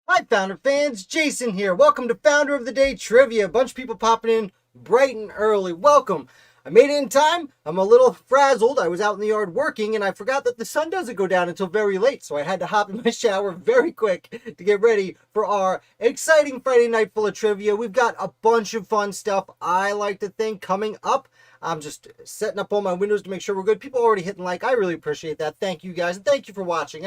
Hi, Founder fans. Jason here. Welcome to Founder of the Day Trivia. A bunch of people popping in bright and early. Welcome. I made it in time. I'm a little frazzled. I was out in the yard working and I forgot that the sun doesn't go down until very late. So I had to hop in my shower very quick to get ready for our exciting Friday night full of trivia. We've got a bunch of fun stuff, I like to think, coming up. I'm just setting up all my windows to make sure we're good. People already hitting like. I really appreciate that. Thank you guys. And thank you for watching.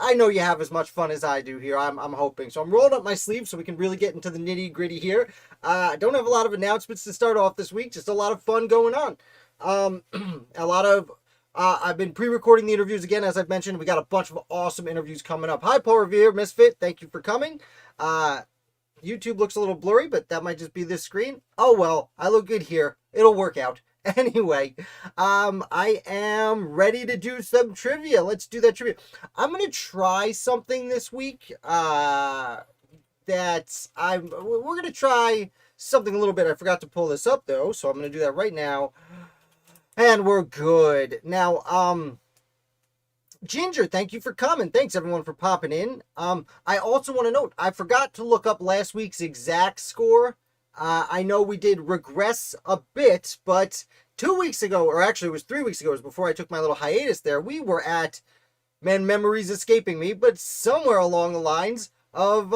I know you have as much fun as I do here. I'm hoping. So I'm rolling up my sleeves so we can really get into the nitty gritty here. I don't have a lot of announcements to start off this week. Just a lot of fun going on. I've been pre-recording the interviews again, as I've mentioned. We got a bunch of awesome interviews coming up. Hi, Paul Revere, Misfit. Thank you for coming. YouTube looks a little blurry, but that might just be this screen. Oh, well, I look good here. It'll work out. Anyway, I am ready to do some trivia. Let's do that trivia. I'm going to try something this week, we're going to try something a little bit. I forgot to pull this up though, so I'm going to do that right now. And we're good. Now, Ginger, thank you for coming. Thanks everyone for popping in. I also want to note, I forgot to look up last week's exact score. I know we did regress a bit, but 2 weeks ago, or actually it was 3 weeks ago, it was before I took my little hiatus there, we were at, man, memories escaping me, but somewhere along the lines of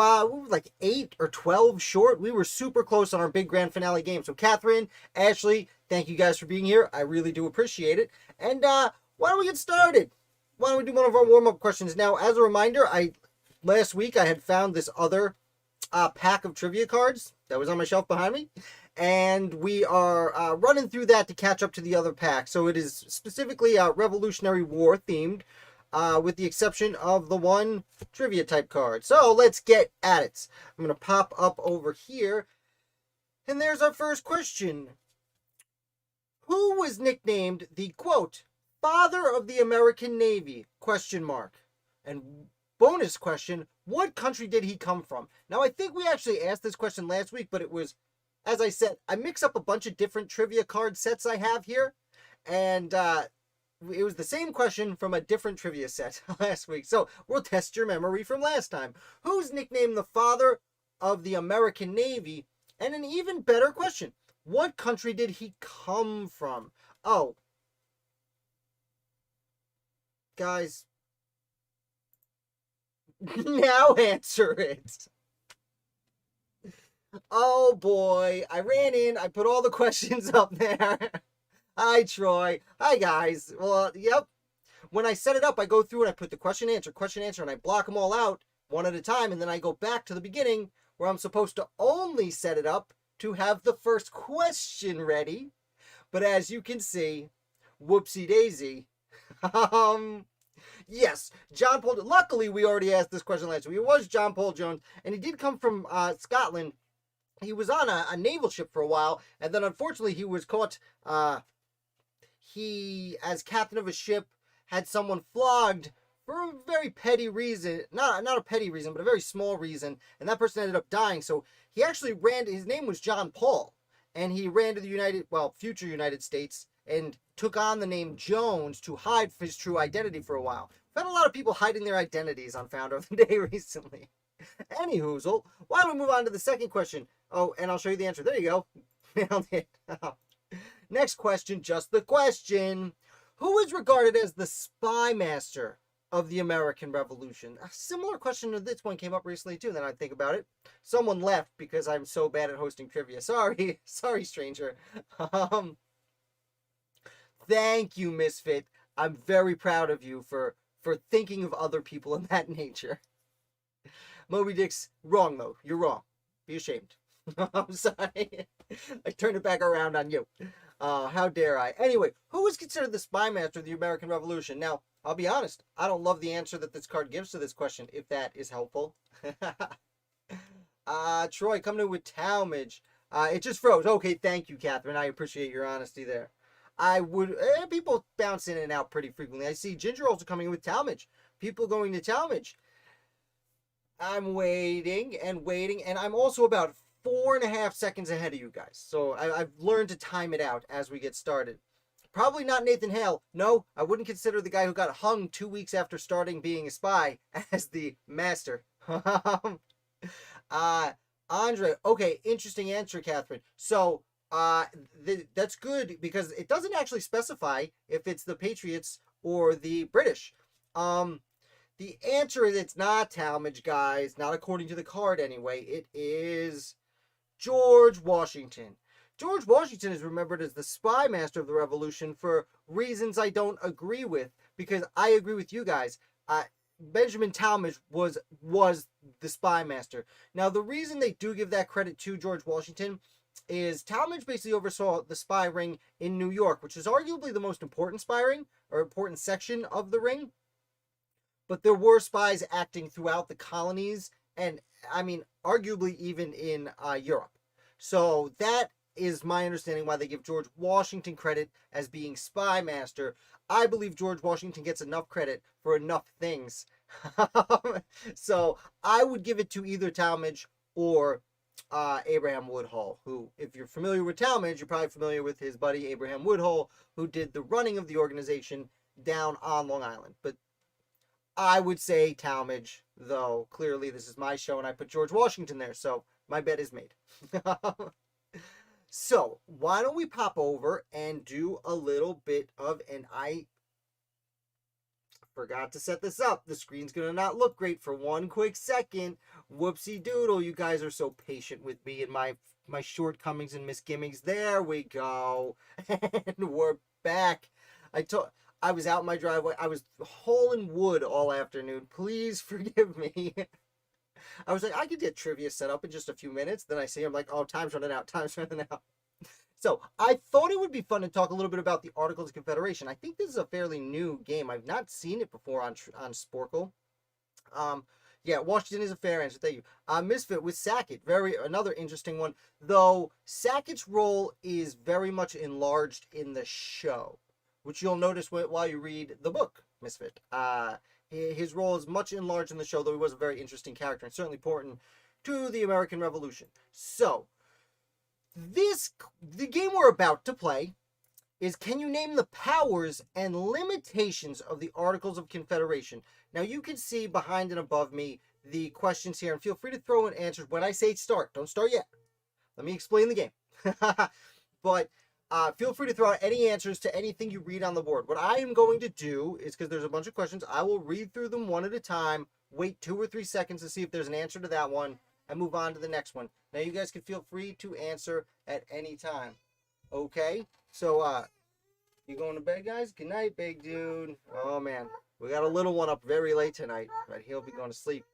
like 8 or 12 short. We were super close on our big grand finale game. So Catherine, Ashley, thank you guys for being here. I really do appreciate it. And why don't we get started? Why don't we do one of our warm-up questions? Now, as a reminder, last week I had found this other pack of trivia cards that was on my shelf behind me, and we are running through that to catch up to the other pack. So it is specifically Revolutionary War themed, with the exception of the one trivia type card. So let's get at it. I'm going to pop up over here, and there's our first question. Who was nicknamed the, quote, father of the American Navy, question mark? And bonus question, what country did he come from? Now, I think we actually asked this question last week, but it was, as I said, I mix up a bunch of different trivia card sets I have here, and it was the same question from a different trivia set last week. So we'll test your memory from last time. Who's nicknamed the father of the American Navy? And an even better question, what country did he come from? Oh, guys, now answer it. Oh boy, I ran in, I put all the questions up there. Hi, Troy. Hi, guys. Well, yep. When I set it up, I go through and I put the question, answer, and I block them all out one at a time, and then I go back to the beginning where I'm supposed to only set it up to have the first question ready. But as you can see, whoopsie daisy. Yes, John Paul. Luckily, we already asked this question last week. It was John Paul Jones, and he did come from Scotland. He was on a naval ship for a while, and then unfortunately he was caught. He, as captain of a ship, had someone flogged for a very petty reason. Not a petty reason, but a very small reason, and that person ended up dying. So he actually ran. His name was John Paul, and he ran to the future United States, and took on the name Jones to hide his true identity for a while. I've had a lot of people hiding their identities on Founder of the Day recently. Anyhoozle, why don't we move on to the second question? Oh, and I'll show you the answer. There you go. Nailed it. Next question, just the question. Who is regarded as the Spymaster of the American Revolution? A similar question to this one came up recently too, then I think about it. Someone left because I'm so bad at hosting trivia. Sorry, stranger. Thank you, Misfit. I'm very proud of you for thinking of other people in that nature. Moby Dick's wrong, though. You're wrong. Be ashamed. I'm sorry. I turned it back around on you. How dare I? Anyway, who is considered the Spymaster of the American Revolution? Now, I'll be honest. I don't love the answer that this card gives to this question, if that is helpful. Troy, coming in with Talmadge. It just froze. Okay, thank you, Catherine. I appreciate your honesty there. I would... people bounce in and out pretty frequently. I see Ginger also coming in with Talmadge. People going to Talmadge. I'm waiting, and I'm also about 4.5 seconds ahead of you guys. So I've learned to time it out as we get started. Probably not Nathan Hale. No, I wouldn't consider the guy who got hung 2 weeks after starting being a spy as the master. Andre, okay, interesting answer, Catherine. So that's good because it doesn't actually specify if it's the Patriots or the British. The answer is it's not Talmadge, guys. Not according to the card, anyway. It is George Washington. George Washington is remembered as the Spymaster of the Revolution for reasons I don't agree with, because I agree with you guys. Benjamin Talmadge was the Spymaster. Now, the reason they do give that credit to George Washington is Talmadge basically oversaw the spy ring in New York, which is arguably the most important spy ring, or important section of the ring. But there were spies acting throughout the colonies, and I mean, arguably even in Europe. So that is my understanding why they give George Washington credit as being Spymaster. I believe George Washington gets enough credit for enough things. So I would give it to either Talmadge or Abraham Woodhull, who, if you're familiar with Talmadge, you're probably familiar with his buddy Abraham Woodhull, who did the running of the organization down on Long Island. But I would say Talmadge, though clearly this is my show and I put George Washington there, so my bet is made. So, why don't we pop over and do a little bit of, and I forgot to set this up. The screen's going to not look great for 1 quick second. Whoopsie doodle, you guys are so patient with me and my shortcomings and misgivings. There we go. And we're back. I was out in my driveway. I was hauling wood all afternoon. Please forgive me. I was like, I could get trivia set up in just a few minutes. Then I see I'm like, oh, time's running out. So I thought it would be fun to talk a little bit about the Articles of Confederation. I think this is a fairly new game. I've not seen it before on Sporkle. Yeah, Washington is a fair answer. Thank you. Misfit with Sackett. Another interesting one. Though Sackett's role is very much enlarged in the show, which you'll notice while you read the book, Misfit. His role is much enlarged in the show, though he was a very interesting character and certainly important to the American Revolution. So, the game we're about to play is, can you name the powers and limitations of the Articles of Confederation? Now, you can see behind and above me the questions here, and feel free to throw in answers when I say start. Don't start yet. Let me explain the game. But feel free to throw out any answers to anything you read on the board. What I am going to do is, because there's a bunch of questions, I will read through them one at a time, wait 2 or 3 seconds to see if there's an answer to that one, and move on to the next one. Now, you guys can feel free to answer at any time. Okay? So, you going to bed, guys? Good night, big dude. Oh, man. We got a little one up very late tonight, but he'll be going to sleep.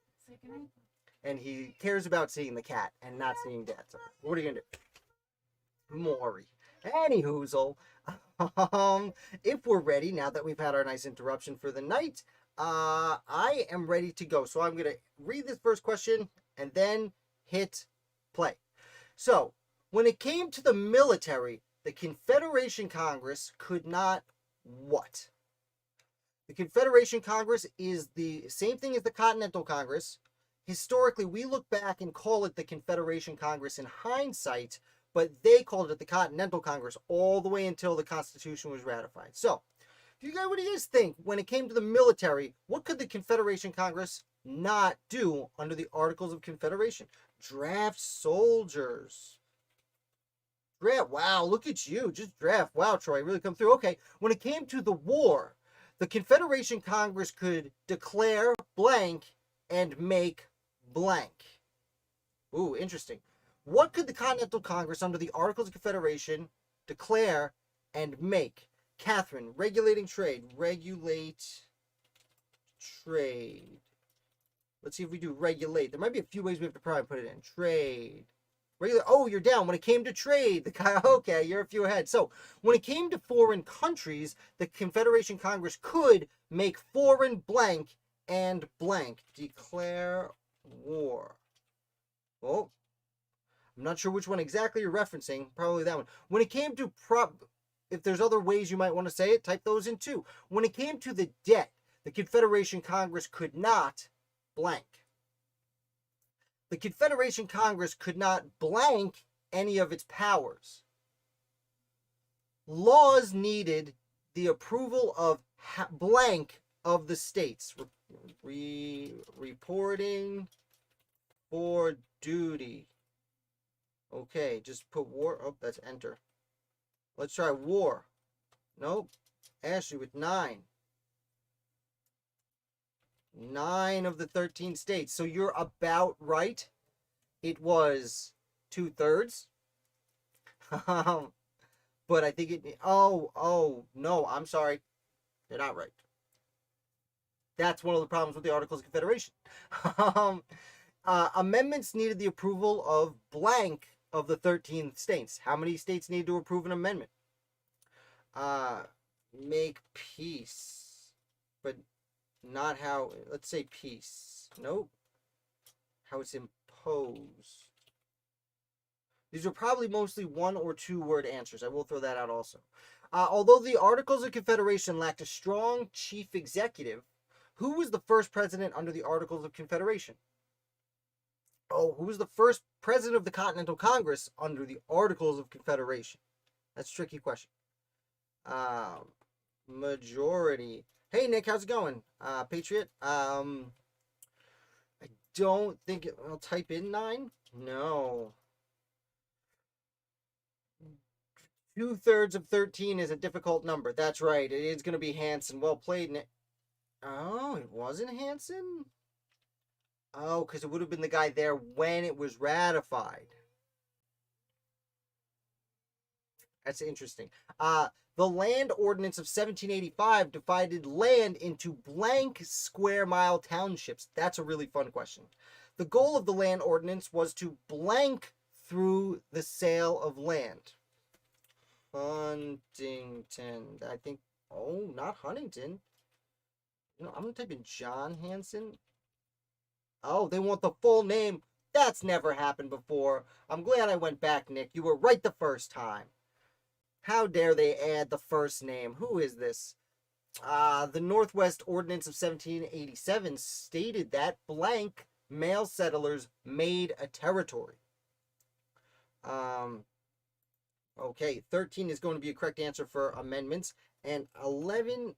And he cares about seeing the cat and not seeing Dad. So, what are you going to do? Maury. Anyhoozle, if we're ready, now that we've had our nice interruption for the night, I am ready to go. So I'm going to read this first question and then hit play. So, when it came to the military, the Confederation Congress could not what? The Confederation Congress is the same thing as the Continental Congress. Historically, we look back and call it the Confederation Congress in hindsight, but they called it the Continental Congress all the way until the Constitution was ratified. So, what do you guys think? When it came to the military, what could the Confederation Congress not do under the Articles of Confederation? Draft soldiers. Draft. Wow, look at you. Just draft. Wow, Troy, really come through. Okay, when it came to the war, the Confederation Congress could declare blank and make blank. Ooh, interesting. What could the Continental Congress under the Articles of Confederation declare and make? Catherine, regulating trade. Regulate trade. Let's see if we do regulate. There might be a few ways we have to probably put it in. Trade. Regular. Oh, you're down. When it came to trade, the guy. Okay, you're a few ahead. So, when it came to foreign countries, the Confederation Congress could make foreign blank and blank. Declare war. Oh, I'm not sure which one exactly you're referencing. Probably that one. When it came to if there's other ways you might want to say it, type those in too. When it came to the debt, the Confederation Congress could not blank. The Confederation Congress could not blank any of its powers. Laws needed the approval of blank of the states. Reporting for duty. Okay, just put war. Oh, that's enter. Let's try war. Nope. Ashley with 9. 9 of the 13 states. So you're about right. It was 2/3. But I think it. Oh, no, I'm sorry. You're not right. That's one of the problems with the Articles of Confederation. Amendments needed the approval of blank of the 13 states. How many states need to approve an amendment? Make peace. But not how, let's say peace. Nope. How it's imposed. These are probably mostly 1 or 2 word answers. I will throw that out also. Although the Articles of Confederation lacked a strong chief executive, who was the first president under the Articles of Confederation? Oh, who was the first president of the Continental Congress under the Articles of Confederation? That's a tricky question. Majority. Hey, Nick, how's it going? Patriot. I don't think I'll type in 9. No. 2/3 of 13 is a difficult number. That's right. It is going to be Hanson. Well played, Nick. Oh, it wasn't Hanson? Oh, because it would have been the guy there when it was ratified. That's interesting. The Land Ordinance of 1785 divided land into blank square mile townships. That's a really fun question. The goal of the Land Ordinance was to blank through the sale of land. Huntington. I think. Oh, not Huntington. I'm going to type in John Hanson. Oh, they want the full name. That's never happened before. I'm glad I went back, Nick. You were right the first time. How dare they add the first name? Who is this? The Northwest Ordinance of 1787 stated that blank male settlers made a territory. Okay, 13 is going to be a correct answer for amendments. And 11...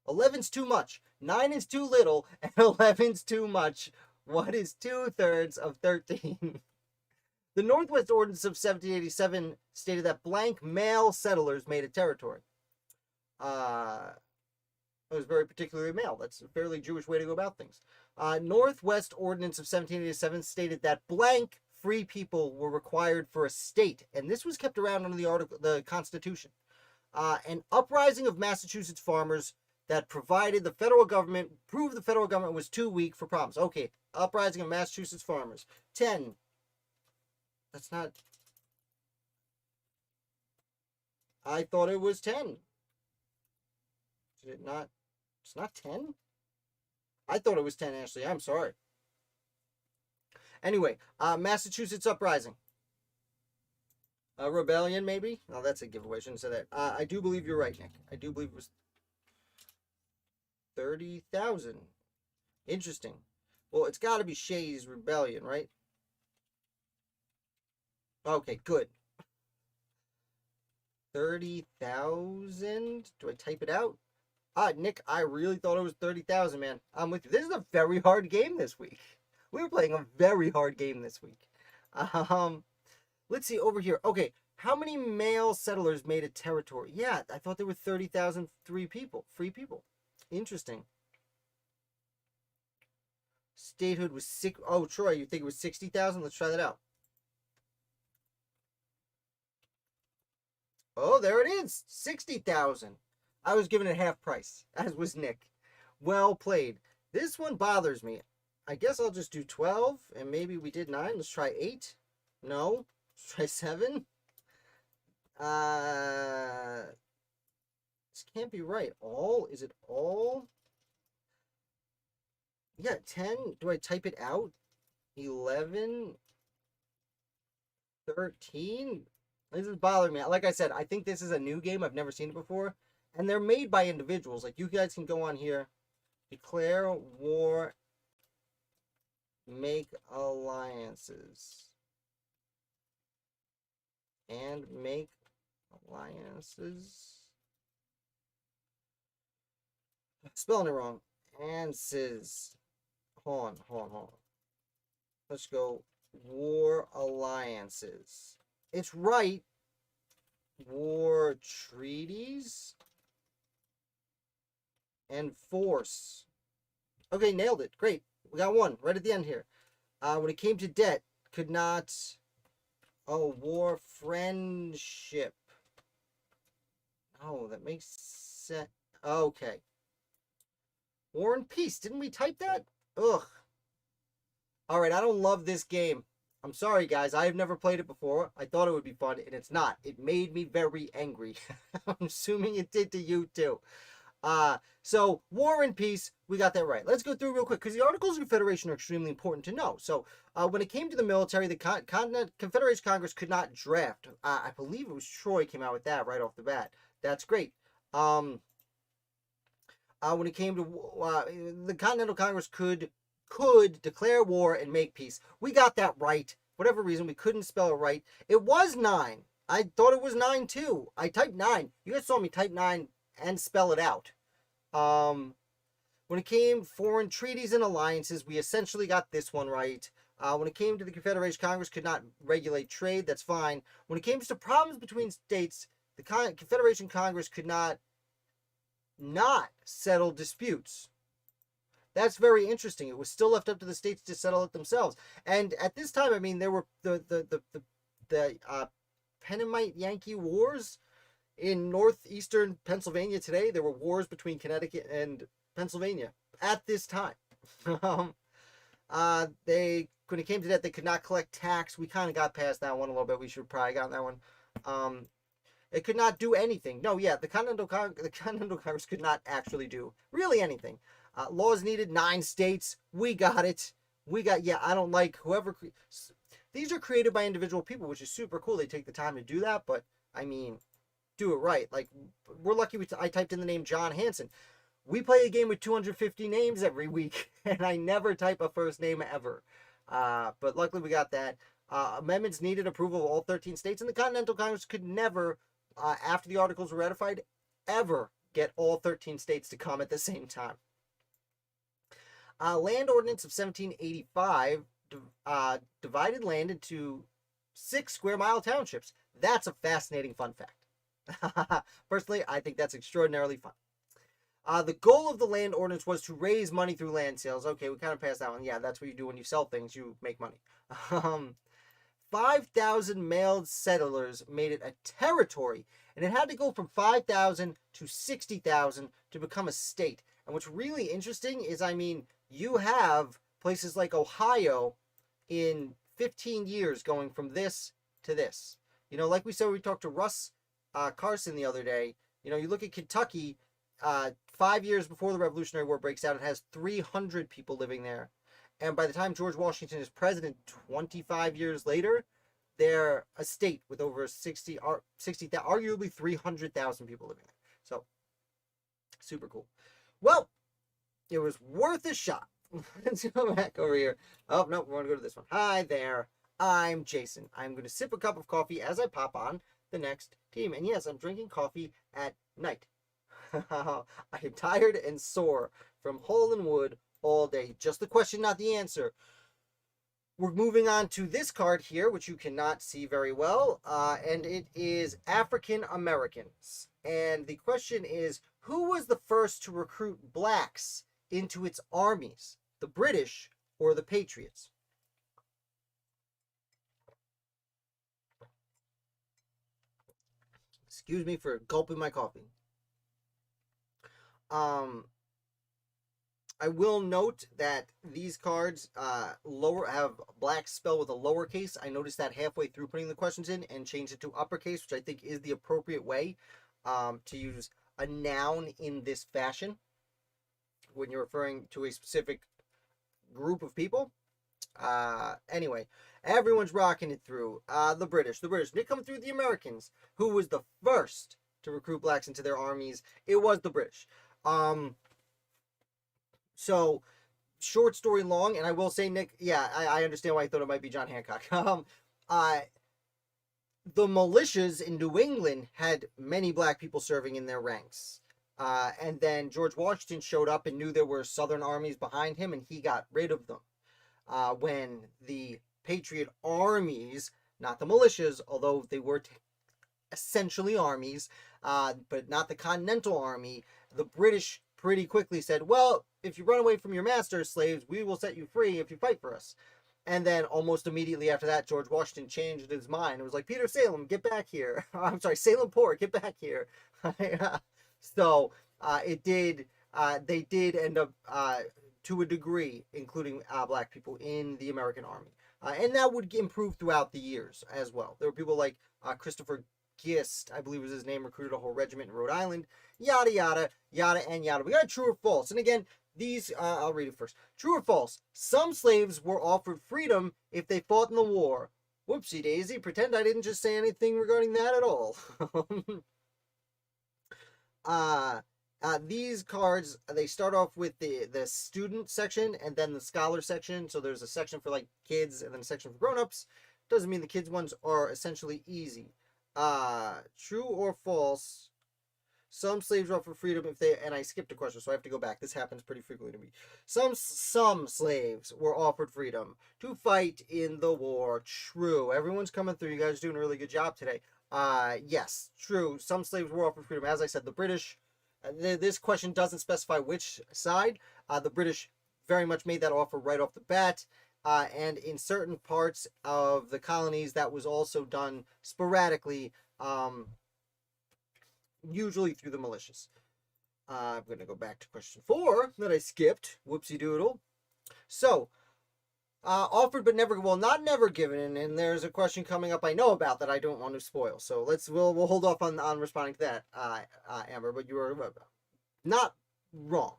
11's too much. 9 is too little. And 11's too much. What is 2/3 of 13? The Northwest Ordinance of 1787 stated that blank male settlers made a territory. It was very particularly male. That's a fairly Jewish way to go about things. Northwest Ordinance of 1787 stated that blank free people were required for a state, and this was kept around under the Constitution. An uprising of Massachusetts farmers that proved the federal government was too weak for problems. Okay, uprising of Massachusetts farmers. 10. That's not... I thought it was 10. Did it not? It's not 10? I thought it was 10, Ashley. I'm sorry. Anyway, Massachusetts uprising. Rebellion, maybe? Oh, that's a giveaway. I shouldn't say that. I do believe you're right, Nick. I do believe it was 30,000. Interesting. Well, it's got to be Shays' Rebellion, right? Okay, good. 30,000. Do I type it out? Nick, I really thought it was 30,000, man. I'm with you. This is a very hard game this week. We were playing a very hard game this week. Um, let's see over here. Okay, how many male settlers made a territory? Yeah, I thought there were 30,000 free people. Interesting. Statehood was six. Oh, Troy, you think it was 60,000? Let's try that out. Oh, there it is. 60,000. I was giving it half price, as was Nick. Well played. This one bothers me. I guess I'll just do 12, and maybe we did 9. Let's try 8. No. Let's try 7. This can't be right. All? Is it all? Yeah, 10. Do I type it out? 11. 13. This is bothering me. Like I said, I think this is a new game. I've never seen it before. And they're made by individuals. Like, you guys can go on here. Declare war. Make alliances. And make alliances. Spelling it wrong. Anses. Hold on. Let's go. War alliances. It's right. War treaties. And force. Okay, nailed it. Great. We got one right at the end here. When it came to debt, could not. Oh, war friendship. Oh, that makes sense. Okay. War and peace. Didn't we type that? Ugh. All right, I don't love this game. I'm sorry, guys. I have never played it before. I thought it would be fun, and it's not. It made me very angry. I'm assuming it did to you, too. So War and Peace, we got that right. Let's go through real quick because the Articles of Confederation are extremely important to know. So when it came to the military, the Confederation Congress could not draft. I believe it was Troy came out with that right off the bat. That's great. When it came to the Continental Congress could declare war and make peace. We got that right. For whatever reason, we couldn't spell it right. It was 9. I thought it was 9 too. I typed 9. You guys saw me type 9 and spell it out. When it came foreign treaties and alliances, we essentially got this one right. When it came to the Confederation Congress could not regulate trade, that's fine. When it came to problems between states, the Confederation Congress could not settle disputes. That's very interesting. It was still left up to the states to settle it themselves. And at this time, I mean, there were the Pennamite Yankee Wars in northeastern Pennsylvania today. There were wars between Connecticut and Pennsylvania at this time. When it came to that, they could not collect tax. We kind of got past that one a little bit. We should have probably gotten that one. It could not do anything. No, yeah, the Continental Congress could not actually do really anything. Laws needed 9 states. We got it. I don't like whoever. These are created by individual people, which is super cool. They take the time to do that, but I mean, do it right. Like, we're lucky I typed in the name John Hanson. We play a game with 250 names every week, and I never type a first name ever. But luckily we got that. Amendments needed approval of all 13 states, and the Continental Congress could never, after the Articles were ratified, ever get all 13 states to come at the same time. Land Ordinance of 1785 divided land into 6 square mile townships. That's a fascinating fun fact. Personally, I think that's extraordinarily fun. The goal of the land ordinance was to raise money through land sales. Okay, we kind of passed that one. Yeah, that's what you do when you sell things. You make money. 5,000 male settlers made it a territory, and it had to go from 5,000 to 60,000 to become a state. And what's really interesting is, I mean, you have places like Ohio in 15 years going from this to this. You know, like we said, we talked to Russ Carson the other day. You know, you look at Kentucky, 5 years before the Revolutionary War breaks out, it has 300 people living there. And by the time George Washington is president 25 years later, they're a state with over 60, arguably 300,000 people living there. So, super cool. Well, it was worth a shot. Let's go back over here. Oh, no, we want to go to this one. Hi there. I'm Jason. I'm going to sip a cup of coffee as I pop on the next team. And yes, I'm drinking coffee at night. I am tired and sore from hauling wood all day. Just the question, not the answer. We're moving on to this card here, which you cannot see very well, and it is African Americans. And the question is, who was the first to recruit blacks into its armies, the British or the Patriots? Excuse me for gulping my coffee. I will note that these cards have black spell with a lowercase. I noticed that halfway through putting the questions in and changed it to uppercase, which I think is the appropriate way to use a noun in this fashion when you're referring to a specific group of people. Anyway, everyone's rocking it through. The British. They come through the Americans. Who was the first to recruit blacks into their armies? It was the British. So, short story long, and I will say, Nick, yeah, I understand why I thought it might be John Hancock. The militias in New England had many black people serving in their ranks. And then George Washington showed up and knew there were Southern armies behind him, and he got rid of them. When the Patriot armies, not the militias, although they were essentially armies, but not the Continental Army, the British pretty quickly said, well, if you run away from your master's slaves, we will set you free if you fight for us. And then almost immediately after that, George Washington changed his mind. It was like, Peter Salem, get back here. I'm sorry, Salem Port, get back here. So they did end up, to a degree, including black people in the American Army. And that would improve throughout the years as well. There were people like Christopher Gist, I believe was his name, recruited a whole regiment in Rhode Island. Yada, yada, yada, and yada. We got true or false. And again, these, I'll read it first. True or false? Some slaves were offered freedom if they fought in the war. Whoopsie daisy, pretend I didn't just say anything regarding that at all. These cards, they start off with the student section and then the scholar section. So there's a section for like kids and then a section for grown-ups. Doesn't mean the kids ones are essentially easy. True or false? Some slaves were offered freedom if they, and I skipped a question, so I have to go back. This happens pretty frequently to me. Some slaves were offered freedom to fight in the war. True. Everyone's coming through. You guys are doing a really good job today. Yes, true. Some slaves were offered freedom. As I said, the British, this question doesn't specify which side. The British very much made that offer right off the bat. And in certain parts of the colonies, that was also done sporadically, usually through the militias. I'm going to go back to question 4 that I skipped. Whoopsie doodle. So, offered but never, well, not never given, and there's a question coming up I know about that I don't want to spoil. So we'll hold off on responding to that, Amber. But you were not wrong.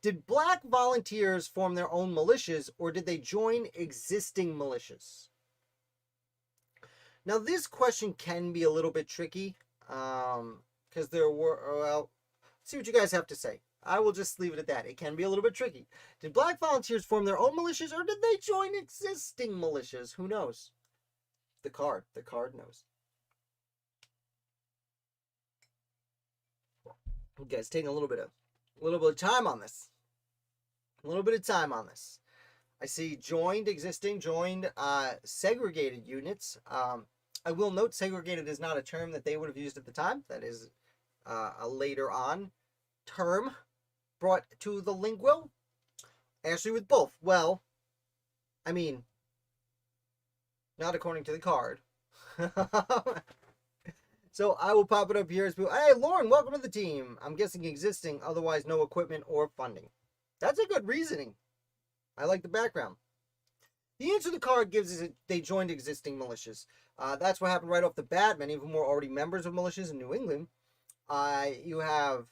Did black volunteers form their own militias, or did they join existing militias? Now, this question can be a little bit tricky, because there were, well, see what you guys have to say. I will just leave it at that. It can be a little bit tricky. Did black volunteers form their own militias, or did they join existing militias? Who knows? The card knows. You guys taking a little bit of time on this. A little bit of time on this. I see joined, segregated units. I will note segregated is not a term that they would have used at the time. That is a later on term brought to the lingual. Actually, with both. Well, I mean, not according to the card. So I will pop it up here as people. Hey, Lauren, welcome to the team. I'm guessing existing, otherwise no equipment or funding. That's a good reasoning. I like the background. The answer the card gives is that they joined existing militias. That's what happened right off the bat. Many of them were already members of militias in New England. You have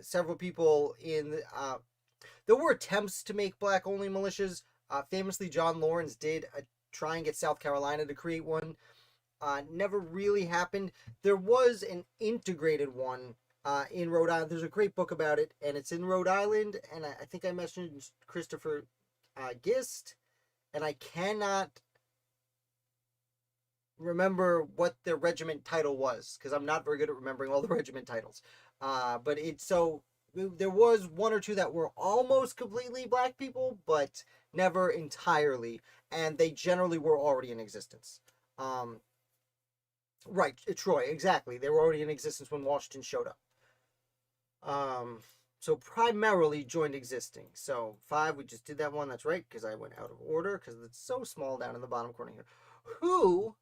several people in... there were attempts to make black-only militias. Famously, John Lawrence did try and get South Carolina to create one. Never really happened. There was an integrated one in Rhode Island. There's a great book about it, and it's in Rhode Island, and I think I mentioned Christopher Gist, and I cannot remember what the regiment title was because I'm not very good at remembering all the regiment titles. But it's so there was one or two that were almost completely black people, but never entirely, and they generally were already in existence. Um, right, Troy, exactly. They were already in existence when Washington showed up. So primarily joined existing. So 5, we just did that one. That's right, because I went out of order because it's so small down in the bottom corner here. Who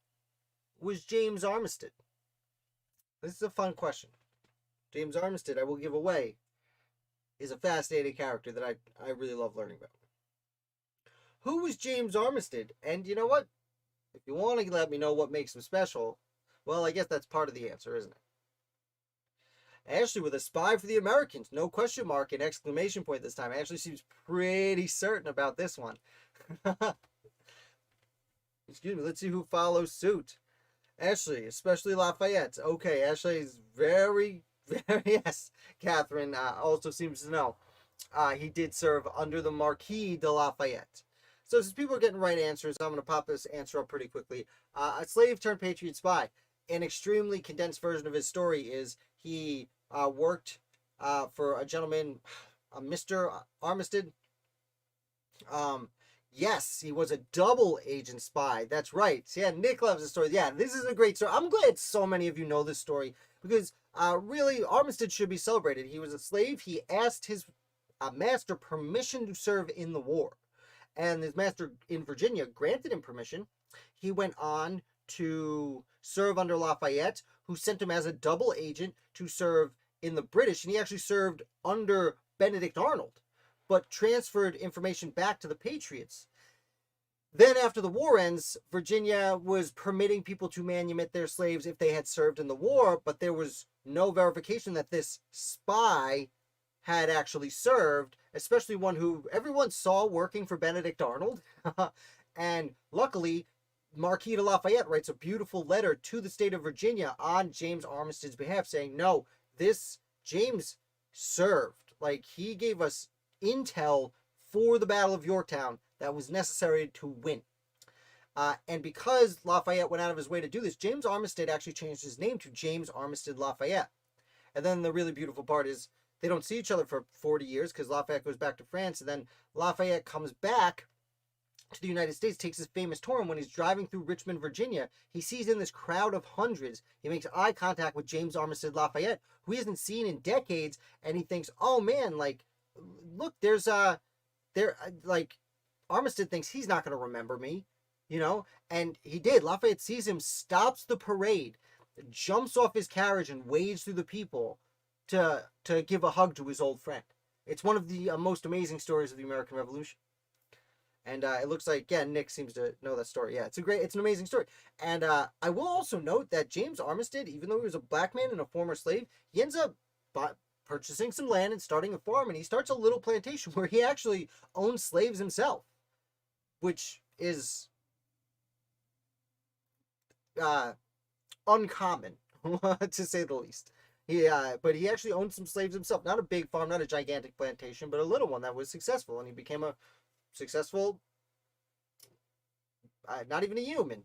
was James Armistead? This is a fun question. James Armistead, I will give away, is a fascinating character that I really love learning about. Who was James Armistead? And you know what? If you want to let me know what makes him special, well, I guess that's part of the answer, isn't it? Ashley with a spy for the Americans. No question mark and exclamation point this time. Ashley seems pretty certain about this one. Excuse me. Let's see who follows suit. Ashley, especially Lafayette. Okay, Ashley is very, yes. Catherine also seems to know. He did serve under the Marquis de Lafayette. So since people are getting right answers, I'm going to pop this answer up pretty quickly. A slave turned patriot spy. An extremely condensed version of his story is he worked for a gentleman, Mr. Armistead. Yes, he was a double agent spy. That's right. So yeah, Nick loves the story. Yeah, this is a great story. I'm glad so many of you know this story because really, Armistead should be celebrated. He was a slave. He asked his master permission to serve in the war. And his master in Virginia granted him permission. He went on to serve under Lafayette, who sent him as a double agent to serve in the British. And he actually served under Benedict Arnold, but transferred information back to the Patriots. Then after the war ends, Virginia was permitting people to manumit their slaves if they had served in the war, but there was no verification that this spy had actually served, especially one who everyone saw working for Benedict Arnold. And luckily, Marquis de Lafayette writes a beautiful letter to the state of Virginia on James Armistead's behalf saying, no, this James served. Like, he gave us intel for the Battle of Yorktown that was necessary to win. And because Lafayette went out of his way to do this, James Armistead actually changed his name to James Armistead Lafayette. And then the really beautiful part is they don't see each other for 40 years because Lafayette goes back to France, and then Lafayette comes back to the United States, takes his famous tour, and when he's driving through Richmond, Virginia, he sees in this crowd of hundreds, he makes eye contact with James Armistead Lafayette, who he hasn't seen in decades, and he thinks, oh man, like, look, like, Armistead thinks he's not going to remember me, you know, and he did. Lafayette sees him, stops the parade, jumps off his carriage, and wades through the people to give a hug to his old friend. It's one of the most amazing stories of the American Revolution. And it looks like, yeah, Nick seems to know that story. Yeah, it's an amazing story. And I will also note that James Armistead, even though he was a black man and a former slave, he ends up purchasing some land and starting a farm. And he starts a little plantation where he actually owns slaves himself, which is uncommon, to say the least. But he actually owned some slaves himself. Not a big farm, not a gigantic plantation, but a little one that was successful. And he became a successful, not even a human,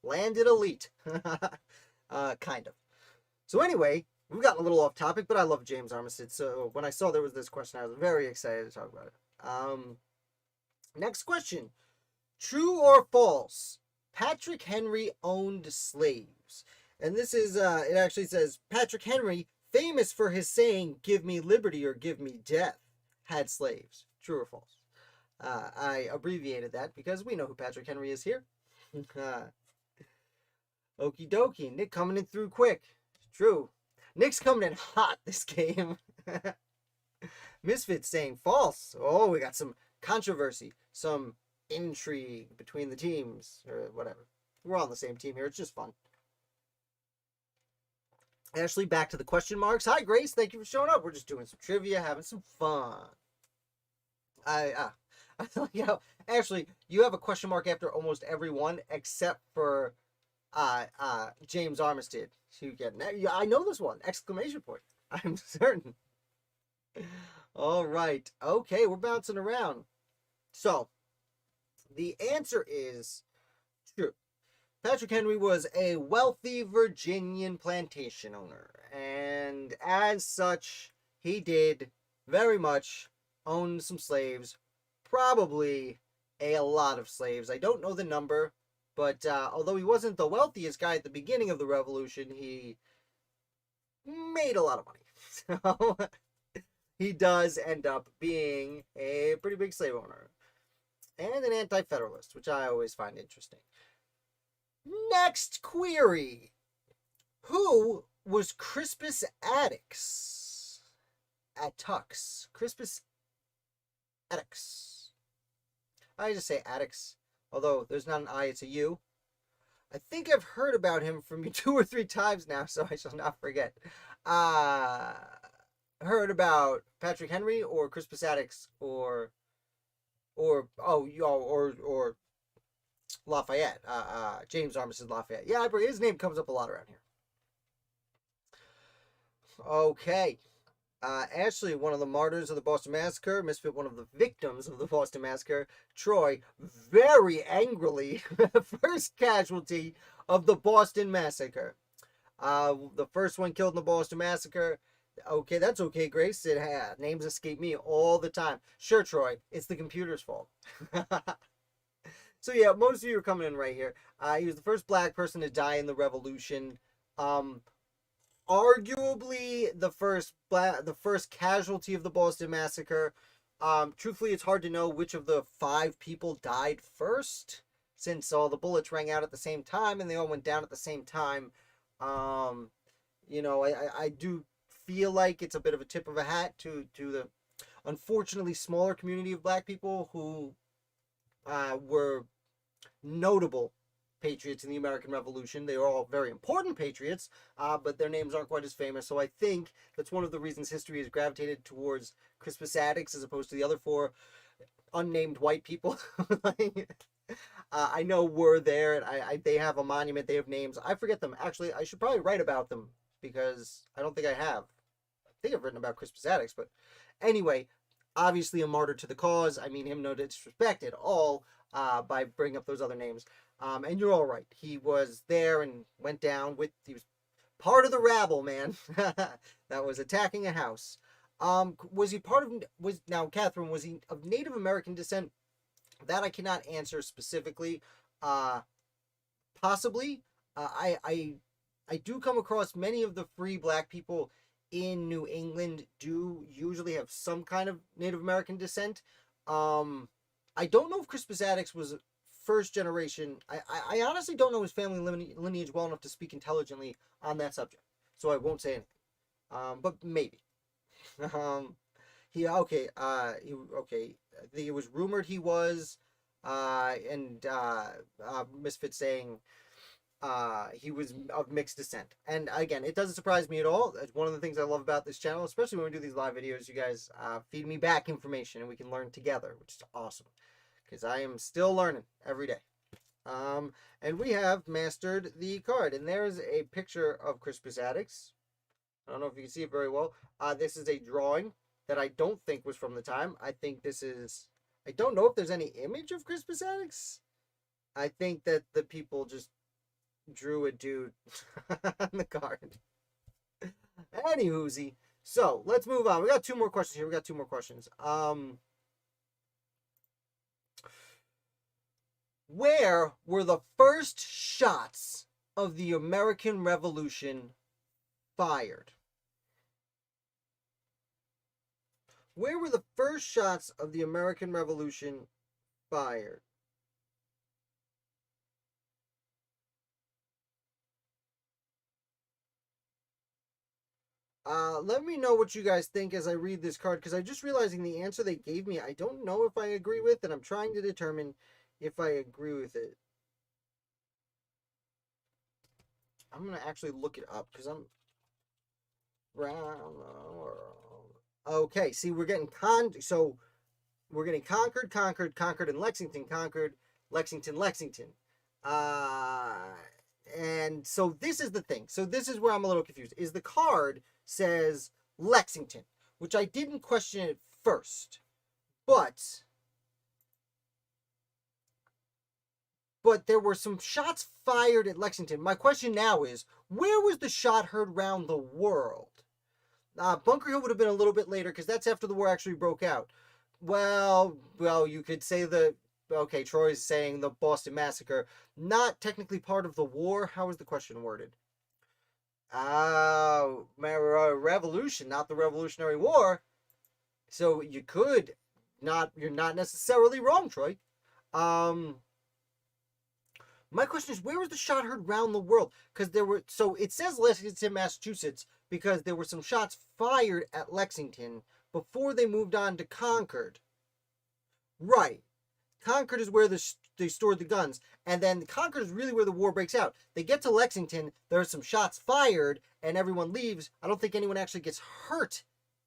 landed elite, kind of. So anyway, we've gotten a little off topic, but I love James Armistead. So when I saw there was this question, I was very excited to talk about it. Next question. True or false? Patrick Henry owned slaves. And this is, it actually says, Patrick Henry, famous for his saying, give me liberty or give me death, had slaves. True or false? I abbreviated that because we know who Patrick Henry is here. Okie dokie. Nick coming in through quick. True. Nick's coming in hot this game. Misfits saying false. Oh, we got some controversy. Some intrigue between the teams. Or whatever. We're all on the same team here. It's just fun. Ashley, back to the question marks. Hi, Grace. Thank you for showing up. We're just doing some trivia, having some fun. You know, Ashley, you have a question mark after almost every one except for James Armistead. So you get, I know this one. Exclamation point. I'm certain. All right. Okay, we're bouncing around. So, The answer is true. Patrick Henry was a wealthy Virginian plantation owner, and as such, he did very much own some slaves, probably a lot of slaves. I don't know the number, but although he wasn't the wealthiest guy at the beginning of the Revolution, he made a lot of money. So he does end up being a pretty big slave owner and an anti-federalist, which I always find interesting. Next query. Who was Crispus Attucks? Crispus Attucks. I just say Addicts, although there's not an I, it's a U. I think I've heard about him from you 2 or 3 times now, so I shall not forget. Heard about Patrick Henry or Crispus Attucks or Lafayette, James Armistead Lafayette. Yeah, his name comes up a lot around here. Okay. Ashley, one of the martyrs of the Boston Massacre, Misfit, one of the victims of the Boston Massacre, Troy, very angrily, first casualty of the Boston Massacre. The first one killed in the Boston Massacre. Okay, that's okay, Grace. Names escape me all the time. Sure, Troy, it's the computer's fault. So yeah, most of you are coming in right here. He was the first black person to die in the Revolution. Arguably the first casualty of the Boston Massacre. Truthfully, it's hard to know which of the 5 people died first, since all the bullets rang out at the same time and they all went down at the same time. I do feel like it's a bit of a tip of a hat to the unfortunately smaller community of black people who were notable patriots in the American Revolution. They were all very important patriots, but their names aren't quite as famous. So I think that's one of the reasons history has gravitated towards Crispus Attucks as opposed to the other 4 unnamed white people. I know were there, and they have a monument. They have names. I forget them. Actually, I should probably write about them because I don't think I have. I think I've written about Crispus Attucks, but anyway, obviously a martyr to the cause. I mean him no disrespect at all by bringing up those other names. And you're all right. He was there and went down he was part of the rabble, man, that was attacking a house. Was he Catherine, was he of Native American descent? That I cannot answer specifically. Possibly. I do come across many of the free black people in New England do usually have some kind of Native American descent. I don't know if Crispus Attucks was first generation. I honestly don't know his family lineage well enough to speak intelligently on that subject, so I won't say anything. But maybe. I think it was rumored he was, and Misfit saying he was of mixed descent. And again, it doesn't surprise me at all. It's one of the things I love about this channel, especially when we do these live videos. You guys feed me back information and we can learn together, which is awesome. Because I am still learning every day. And we have mastered the card. And there's a picture of Crispus Attucks. I don't know if you can see it very well. This is a drawing that I don't think was from the time. I think this is... I don't know if there's any image of Crispus Attucks. I think that the people just drew a dude on the card. Anywhoozy. So, let's move on. We got 2 more questions here. Where were the first shots of the American Revolution fired? Where were the first shots of the American Revolution fired? Let me know what you guys think as I read this card, because I'm just realizing the answer they gave me, I don't know if I agree with, and I'm trying to determine if I agree with it. I'm going to actually look it up, because I'm... Okay, see, we're getting we're getting Concord, and Lexington, Concord, Lexington. And so this is the thing. So this is where I'm a little confused. Is the card says Lexington, which I didn't question at first. But but there were some shots fired at Lexington. My question now is, where was the shot heard round the world? Bunker Hill would have been a little bit later because that's after the war actually broke out. Well, you could say okay, Troy's saying the Boston Massacre, not technically part of the war. How was the question worded? Revolution, not the Revolutionary War. So you're not necessarily wrong, Troy. My question is, where was the shot heard round the world? Because so it says Lexington, Massachusetts, because there were some shots fired at Lexington before they moved on to Concord. Right. Concord is where they stored the guns. And then Concord is really where the war breaks out. They get to Lexington, there are some shots fired, and everyone leaves. I don't think anyone actually gets hurt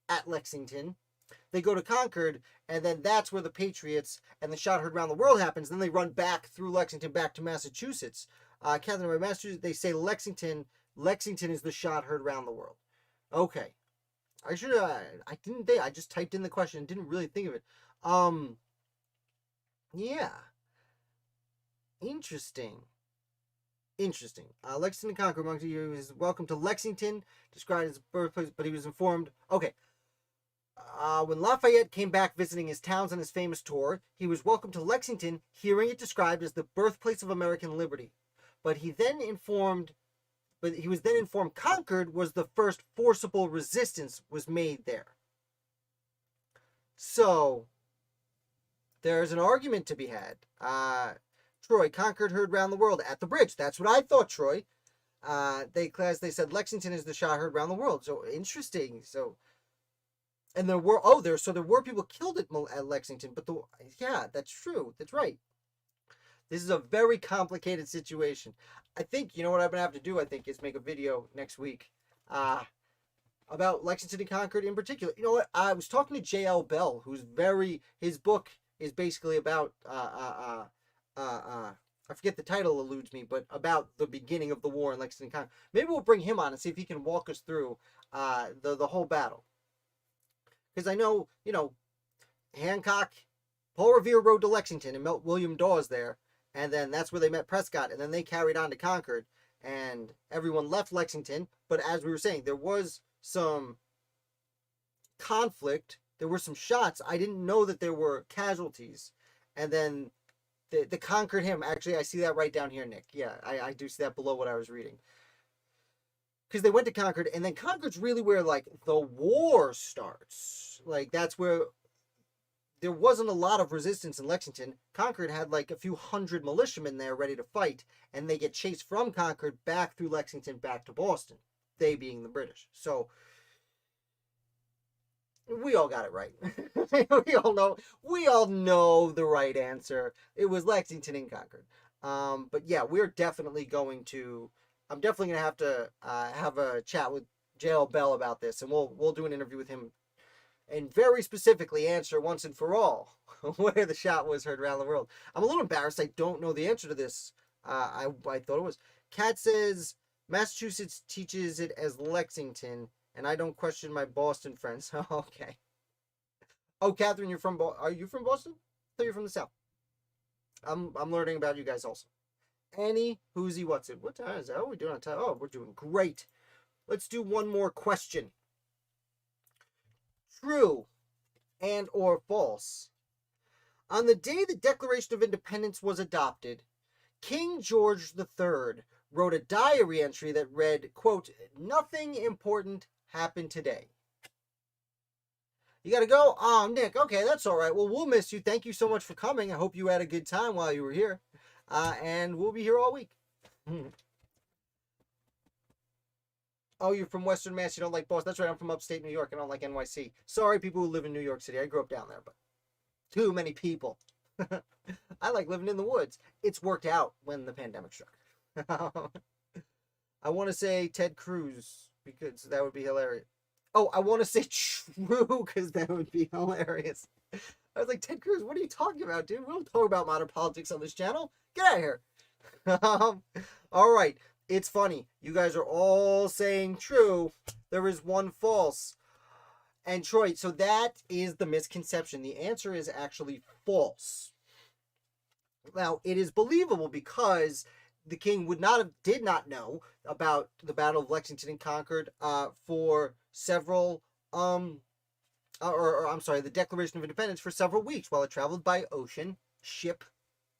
at Lexington. They go to Concord, and then that's where the Patriots and the shot heard around the world happens. Then they run back through Lexington back to Massachusetts. Catherine, by Massachusetts, they say Lexington is the shot heard around the world. Okay. I just typed in the question and didn't really think of it. Yeah. Interesting. Lexington and Concord, among you, was welcome to Lexington, described as birthplace, but he was informed. Okay. When Lafayette came back visiting his towns on his famous tour, he was welcomed to Lexington, hearing it described as the birthplace of American liberty. But he was then informed Concord was the first forcible resistance was made there. So, there's an argument to be had. Troy, Concord heard round the world at the bridge. That's what I thought, Troy. They said Lexington is the shot heard round the world. So, interesting. So, and there were people killed at Lexington, but that's true. That's right. This is a very complicated situation. I think, you know what I'm going to have to do, is make a video next week about Lexington and Concord in particular. You know what? I was talking to J.L. Bell, his book is basically about, I forget the title eludes me, but about the beginning of the war in Lexington and Concord. Maybe we'll bring him on and see if he can walk us through the whole battle. Because I know, Hancock, Paul Revere rode to Lexington and met William Dawes there. And then that's where they met Prescott. And then they carried on to Concord. And everyone left Lexington. But as we were saying, there was some conflict. There were some shots. I didn't know that there were casualties. And then the Concord hymn. Actually, I see that right down here, Nick. Yeah, I do see that below what I was reading. Because they went to Concord, and then Concord's really where, the war starts. That's where there wasn't a lot of resistance in Lexington. Concord had, a few hundred militiamen there ready to fight, and they get chased from Concord back through Lexington back to Boston, they being the British. So, we all got it right. we all know the right answer. It was Lexington and Concord. But yeah, I'm definitely going to have to have a chat with J.L. Bell about this, and we'll do an interview with him and very specifically answer once and for all where the shot was heard around the world. I'm a little embarrassed. I don't know the answer to this. I thought it was. Kat says Massachusetts teaches it as Lexington, and I don't question my Boston friends. Okay. Oh, Catherine, are you from Boston? I thought you're from the South. I'm learning about you guys also. Annie, who's what's it? What time is that? How are we doing on time? Oh, we're doing great. Let's do one more question. True and or false. On the day the Declaration of Independence was adopted, King George III wrote a diary entry that read, quote, "Nothing important happened today." You gotta go? Oh, Nick, okay, that's all right. Well, we'll miss you. Thank you so much for coming. I hope you had a good time while you were here. And we'll be here all week. Oh, you're from Western Mass. You don't like Boston. That's right. I'm from upstate New York. I don't like NYC. Sorry, people who live in New York City. I grew up down there, but too many people. I like living in the woods. It's worked out when the pandemic struck. I want to say Ted Cruz because that would be hilarious. Oh, I want to say true because that would be hilarious. I was like, Ted Cruz, what are you talking about, dude? We don't talk about modern politics on this channel. Get out of here. All right. It's funny. You guys are all saying true. There is one false. And Troy, so that is the misconception. The answer is actually false. Now, it is believable because the king did not know about the Battle of Lexington and Concord for several, or I'm sorry, the Declaration of Independence for several weeks while it traveled by ocean ship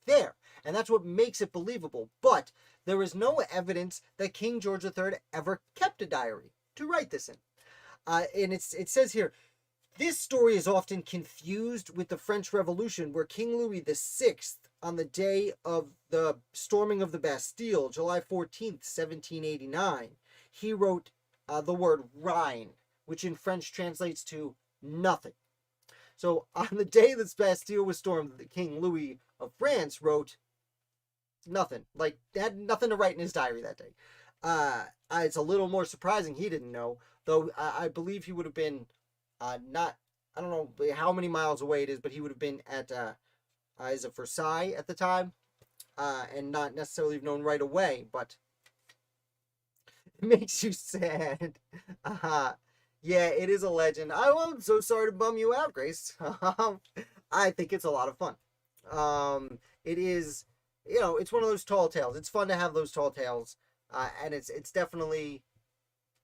there. And that's what makes it believable. But there is no evidence that King George III ever kept a diary to write this in. And it says here, this story is often confused with the French Revolution, where King Louis VI, on the day of the storming of the Bastille, July 14th, 1789, he wrote the word Rhine, which in French translates to nothing. So on the day the Bastille was stormed, the King Louis of France wrote nothing. Like, had nothing to write in his diary that day. It's a little more surprising he didn't know, though I believe he would have been not, I don't know how many miles away it is, but he would have been at, is it Versailles at the time? And not necessarily known right away, but it makes you sad. Yeah, it is a legend. I'm so sorry to bum you out, Grace. I think it's a lot of fun. It is, it's one of those tall tales. It's fun to have those tall tales, and it's definitely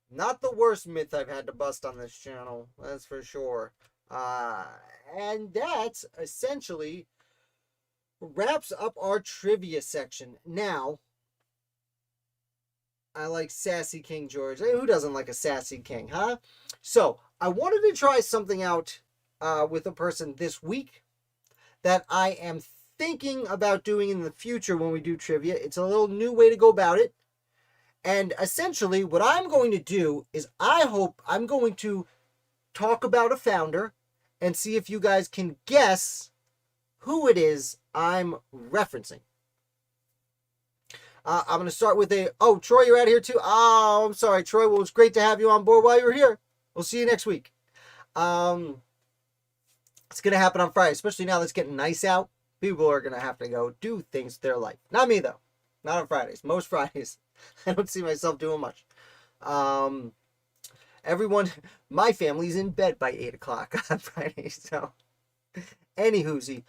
not the worst myth I've had to bust on this channel, that's for sure. And that essentially wraps up our trivia section. Now, I like sassy King George. Who doesn't like a sassy king, huh? So, I wanted to try something out with a person this week that I am thinking about doing in the future when we do trivia. It's a little new way to go about it. And essentially, what I'm going to do is I'm going to talk about a founder and see if you guys can guess who it is I'm referencing. I'm going to start with Troy, you're out here too? Oh, I'm sorry, Troy. Well, it's great to have you on board while you're here. We'll see you next week. It's going to happen on Friday, especially now that it's getting nice out. People are going to have to go do things with their life. Not me, though. Not on Fridays. Most Fridays. I don't see myself doing much. Everyone, my family's in bed by 8 o'clock on Friday. So, anywhoozy,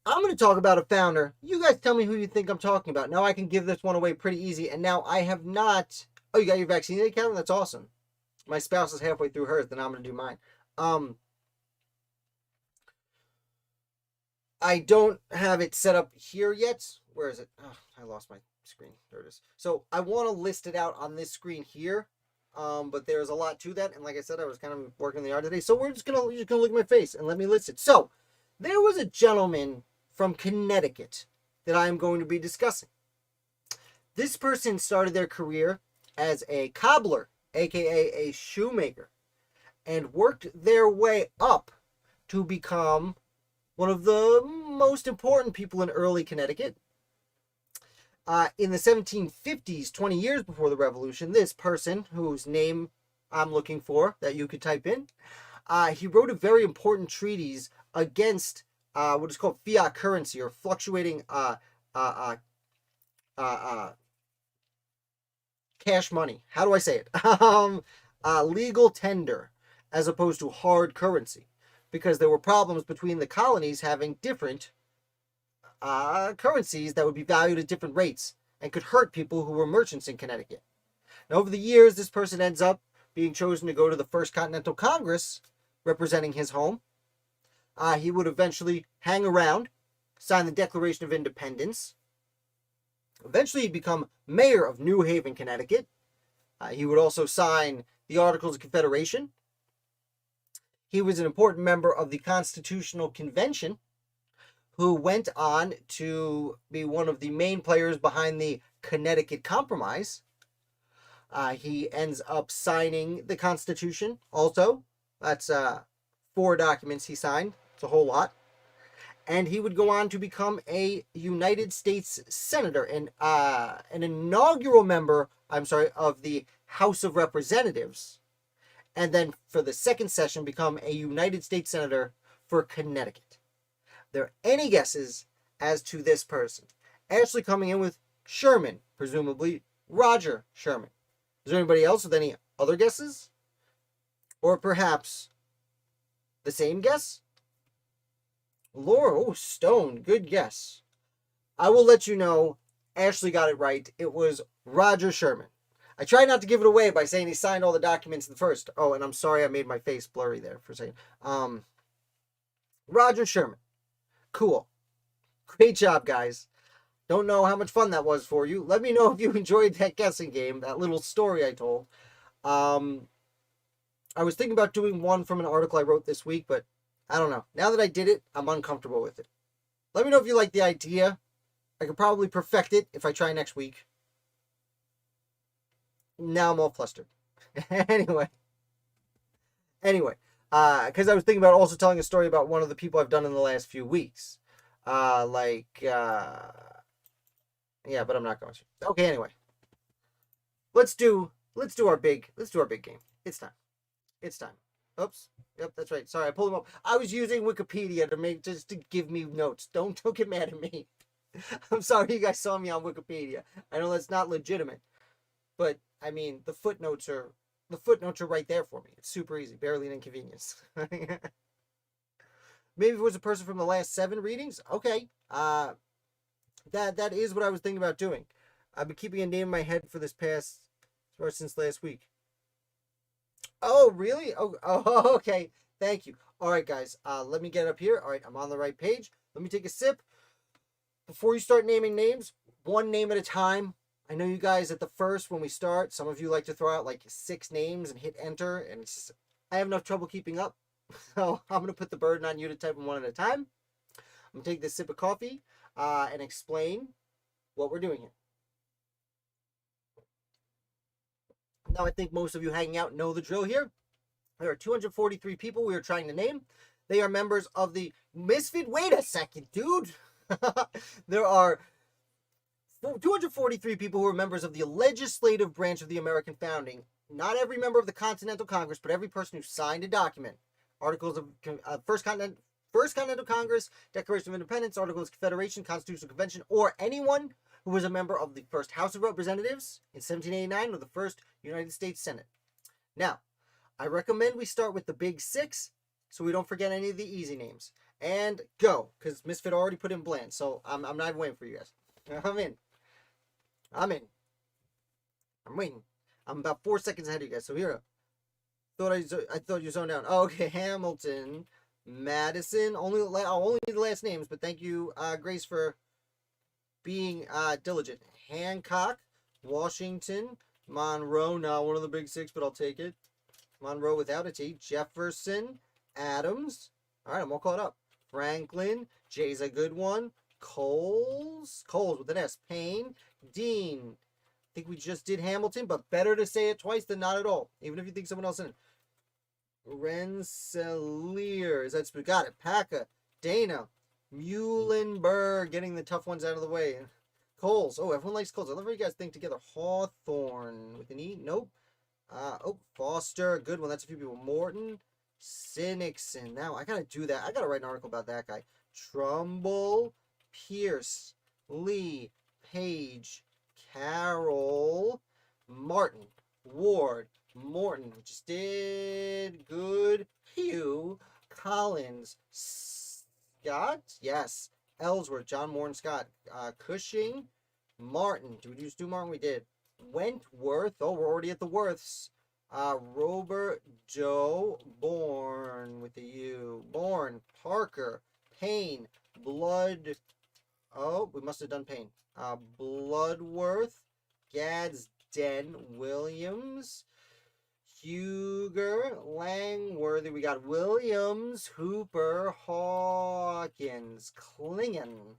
I'm going to talk about a founder. You guys tell me who you think I'm talking about. Now I can give this one away pretty easy. And now I have not... Oh, you got your vaccinated, Kevin? That's awesome. My spouse is halfway through hers, then I'm going to do mine. I don't have it set up here yet. Where is it? Oh, I lost my screen. There it is. So I want to list it out on this screen here. But there's a lot to that. And like I said, I was kind of working the yard today. So you're just gonna look at my face and let me list it. So there was a gentleman from Connecticut that I'm going to be discussing. This person started their career as a cobbler, aka a shoemaker, and worked their way up to become one of the most important people in early Connecticut. In the 1750s, 20 years before the Revolution, this person, whose name I'm looking for, that you could type in, he wrote a very important treatise against what is called fiat currency, or fluctuating cash money. How do I say it? Legal tender, as opposed to hard currency, because there were problems between the colonies having different currencies that would be valued at different rates and could hurt people who were merchants in Connecticut. Now, over the years, this person ends up being chosen to go to the First Continental Congress, representing his home. He would eventually hang around, sign the Declaration of Independence. Eventually, he'd become mayor of New Haven, Connecticut. He would also sign the Articles of Confederation. He was an important member of the Constitutional Convention, who went on to be one of the main players behind the Connecticut Compromise. He ends up signing the Constitution also. That's 4 documents he signed. It's a whole lot. And he would go on to become a United States Senator and an inaugural member, of the House of Representatives. And then for the second session, become a United States Senator for Connecticut. There any guesses as to this person? Actually coming in with Sherman, presumably Roger Sherman. Is there anybody else with any other guesses? Or perhaps the same guess? Laura, Stone, good guess. I will let you know. Ashley got it right. It was Roger Sherman. I tried not to give it away by saying he signed all the documents in the first. Oh, and I'm sorry I made my face blurry there for a second. Roger Sherman. Cool. Great job, guys. Don't know how much fun that was for you. Let me know if you enjoyed that guessing game, that little story I told. I was thinking about doing one from an article I wrote this week, but I don't know. Now that I did it, I'm uncomfortable with it. Let me know if you like the idea. I could probably perfect it if I try next week. Now I'm all flustered. anyway, because I was thinking about also telling a story about one of the people I've done in the last few weeks. Yeah, but I'm not going to. Okay, anyway. Let's do our big game. It's time. Oops. Yep, that's right. Sorry, I pulled them up. I was using Wikipedia to give me notes. Don't get mad at me. I'm sorry you guys saw me on Wikipedia. I know that's not legitimate, but I mean the footnotes are right there for me. It's super easy, barely an inconvenience. Maybe if it was a person from the last 7 readings. Okay, that is what I was thinking about doing. I've been keeping a name in my head for this past or since last week. Oh, really? Oh, okay. Thank you. All right, guys. Let me get up here. All right, I'm on the right page. Let me take a sip. Before you start naming names, one name at a time. I know you guys at the first when we start, some of you like to throw out like 6 names and hit enter, and it's just, I have enough trouble keeping up. So I'm going to put the burden on you to type them one at a time. I'm going to take this sip of coffee and explain what we're doing here. Now, I think most of you hanging out know the drill here. There are 243 people we are trying to name. They are members of the Misfit. Wait a second, dude. There are 243 people who are members of the legislative branch of the American founding. Not every member of the Continental Congress, but every person who signed a document. Articles of First Continental Congress, Declaration of Independence, Articles of Confederation, Constitutional Convention, or anyone who was a member of the first House of Representatives in 1789 or the first United States Senate. Now, I recommend we start with the big 6 so we don't forget any of the easy names. And go, because Misfit already put in bland, so I'm not even waiting for you guys. I'm in. I'm waiting. I'm about 4 seconds ahead of you guys, so here. I thought you zoned down. Oh, okay, Hamilton, Madison, only the last names, but thank you, Grace, for being diligent. Hancock, Washington, Monroe, not one of the big 6, but I'll take it. Monroe without a T. Jefferson, Adams. All right, I'm all caught up. Franklin, Jay's a good one. Coles with an S. Payne, Dean. I think we just did Hamilton, but better to say it twice than not at all, even if you think someone else in it. Rensselaer, is that got it? Paca, Dana, Muhlenberg, getting the tough ones out of the way. Coles, oh, everyone likes Coles. I love how you guys think together. Hawthorne with an E, nope. Foster, good one. That's a few people. Morton, Sinixon. Now I gotta do that. I gotta write an article about that guy. Trumbull, Pierce, Lee, Page, Carroll, Martin, Ward, Morton, we just did. Good. Hugh, Collins, Scott, yes. Ellsworth, John Morton Scott, Cushing, Martin. Did we just do Martin? We did. Wentworth. Oh, we're already at the Worths. Robert Joe Bourne with the U. Bourne, Parker, Payne, Blood. Oh, we must have done Payne. Bloodworth, Gadsden, Williams, Huger, Langworthy. We got Williams, Hooper, Hawkins, Klingon,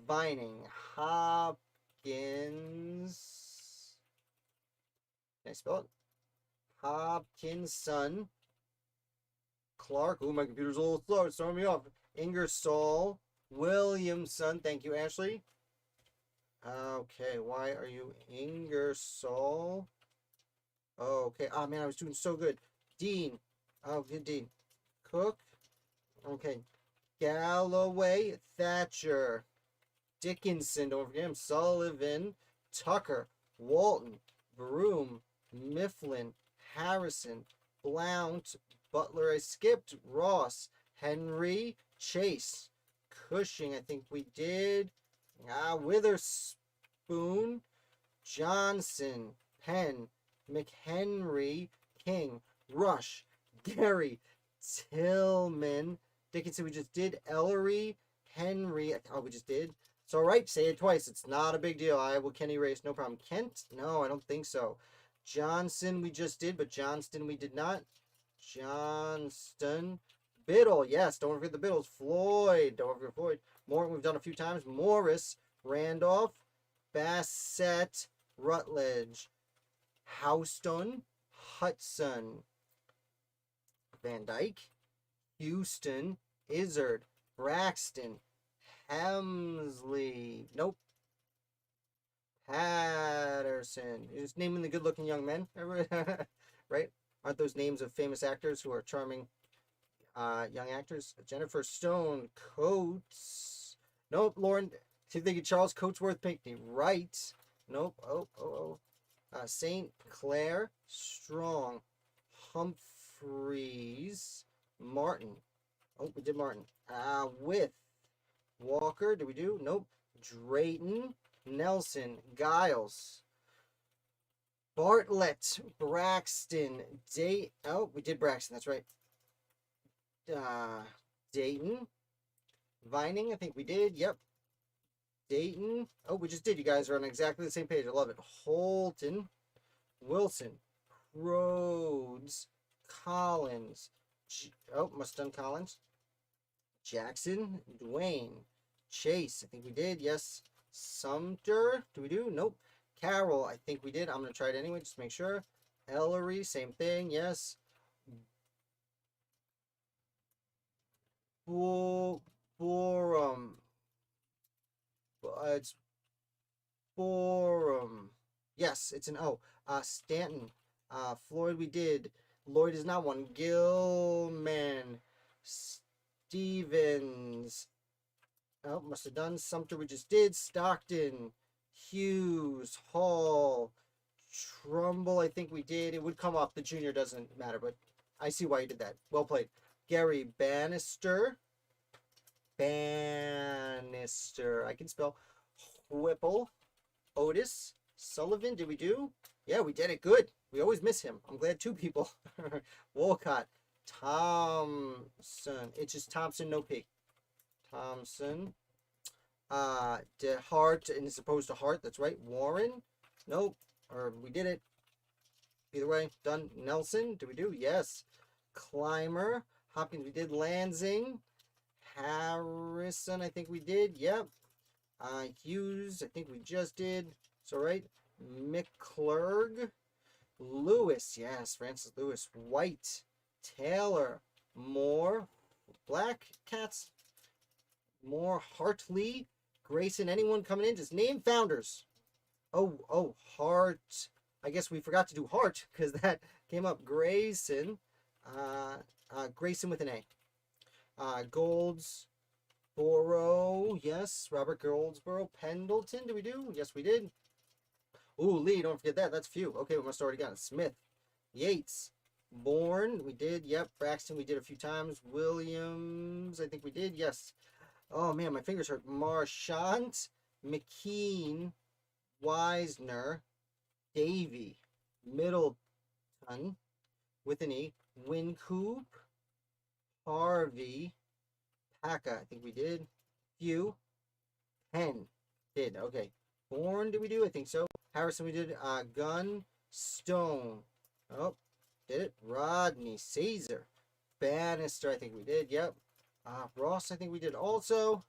Vining, Hopkins. Can I spell it? Hopkinson, Clark. Oh, my computer's a little slow. It's throwing me off. Ingersoll, Williamson. Thank you, Ashley. Okay, why are you Ingersoll? Okay. Oh, man, I was doing so good. Dean. Oh, good Dean. Cook. Okay. Galloway, Thatcher, Dickinson, don't forget him. Sullivan, Tucker, Walton, Broom, Mifflin, Harrison, Blount, Butler, I skipped, Ross, Henry, Chase, Cushing, I think we did. Witherspoon, Johnson, Penn, McHenry, King, Rush, Gary, Tillman, Dickinson, we just did, Ellery, Henry, oh, we just did. So, all right, say it twice. It's not a big deal. I will Kenny race, no problem. Kent? No, I don't think so. Johnson, we just did, but Johnston, we did not. Johnston. Biddle, yes, don't forget the Biddles. Floyd, don't forget Floyd. Morton, we've done a few times. Morris, Randolph, Bassett, Rutledge, Houston, Hudson, Van Dyke, Houston, Izzard, Braxton, Hemsley, nope, Patterson. You're just naming the good-looking young men, right? Aren't those names of famous actors who are charming young actors? Jennifer Stone, Coates. Nope, Lauren. See if they get Charles Coatsworth Pinckney. Right. Nope. St. Clair, Strong, Humphreys, Martin. Oh, we did Martin. With Walker, did we do? Nope. Drayton, Nelson, Giles, Bartlett, Braxton, oh, we did Braxton, that's right. Dayton, Vining, I think we did, yep. Dayton, oh, we just did, you guys are on exactly the same page, I love it. Holton, Wilson, Rhodes, Collins, must have done Collins. Jackson, Dwayne, Chase, I think we did, yes. Sumter, do we do? Nope. Carroll, I think we did. I'm going to try it anyway, just to make sure. Ellery, same thing, yes. Borum. It's Borum. Yes, it's an O. Stanton. Floyd, we did. Lloyd is not one. Gilman. Stevens. Oh, must have done. Sumter, we just did. Stockton. Hughes. Hall. Trumbull, I think we did. It would come up. The junior doesn't matter, but I see why you did that. Well played. Gary Bannister. Bannister. I can spell. Whipple. Otis. Sullivan, did we do? Yeah, we did it. Good. We always miss him. I'm glad two people. Wolcott. Thompson. It's just Thompson, no P. Thompson. DeHart, and it's opposed to Hart. That's right. Warren. Nope. Or we did it. Either way, done. Nelson. Did we do? Yes. Clymer. Hopkins, we did. Lansing. Harrison, I think we did. Yep. Hughes, I think we just did. So, right. McClurg. Lewis. Yes. Francis Lewis. White. Taylor. Moore. Black Cats. More. Hartley. Grayson. Anyone coming in? Just name founders. Oh, Hart. I guess we forgot to do Hart because that came up. Grayson. Grayson with an A. Goldsboro. Yes. Robert Goldsboro. Pendleton. Did we do? Yes, we did. Ooh, Lee. Don't forget that. That's few. Okay, we must have already got it. Smith. Yates. Bourne. We did. Yep. Braxton. We did a few times. Williams. I think we did. Yes. Oh, man. My fingers hurt. Marchant. McKean. Wisner, Davy, Middleton, with an E, Wincoop, Harvey, Paka, I think we did, Few, Penn, did, okay, Bourne, did we do? I think so. Harrison, we did, Gunn, Stone, oh, did it, Rodney, Caesar, Bannister, I think we did, yep, Ross, I think we did also,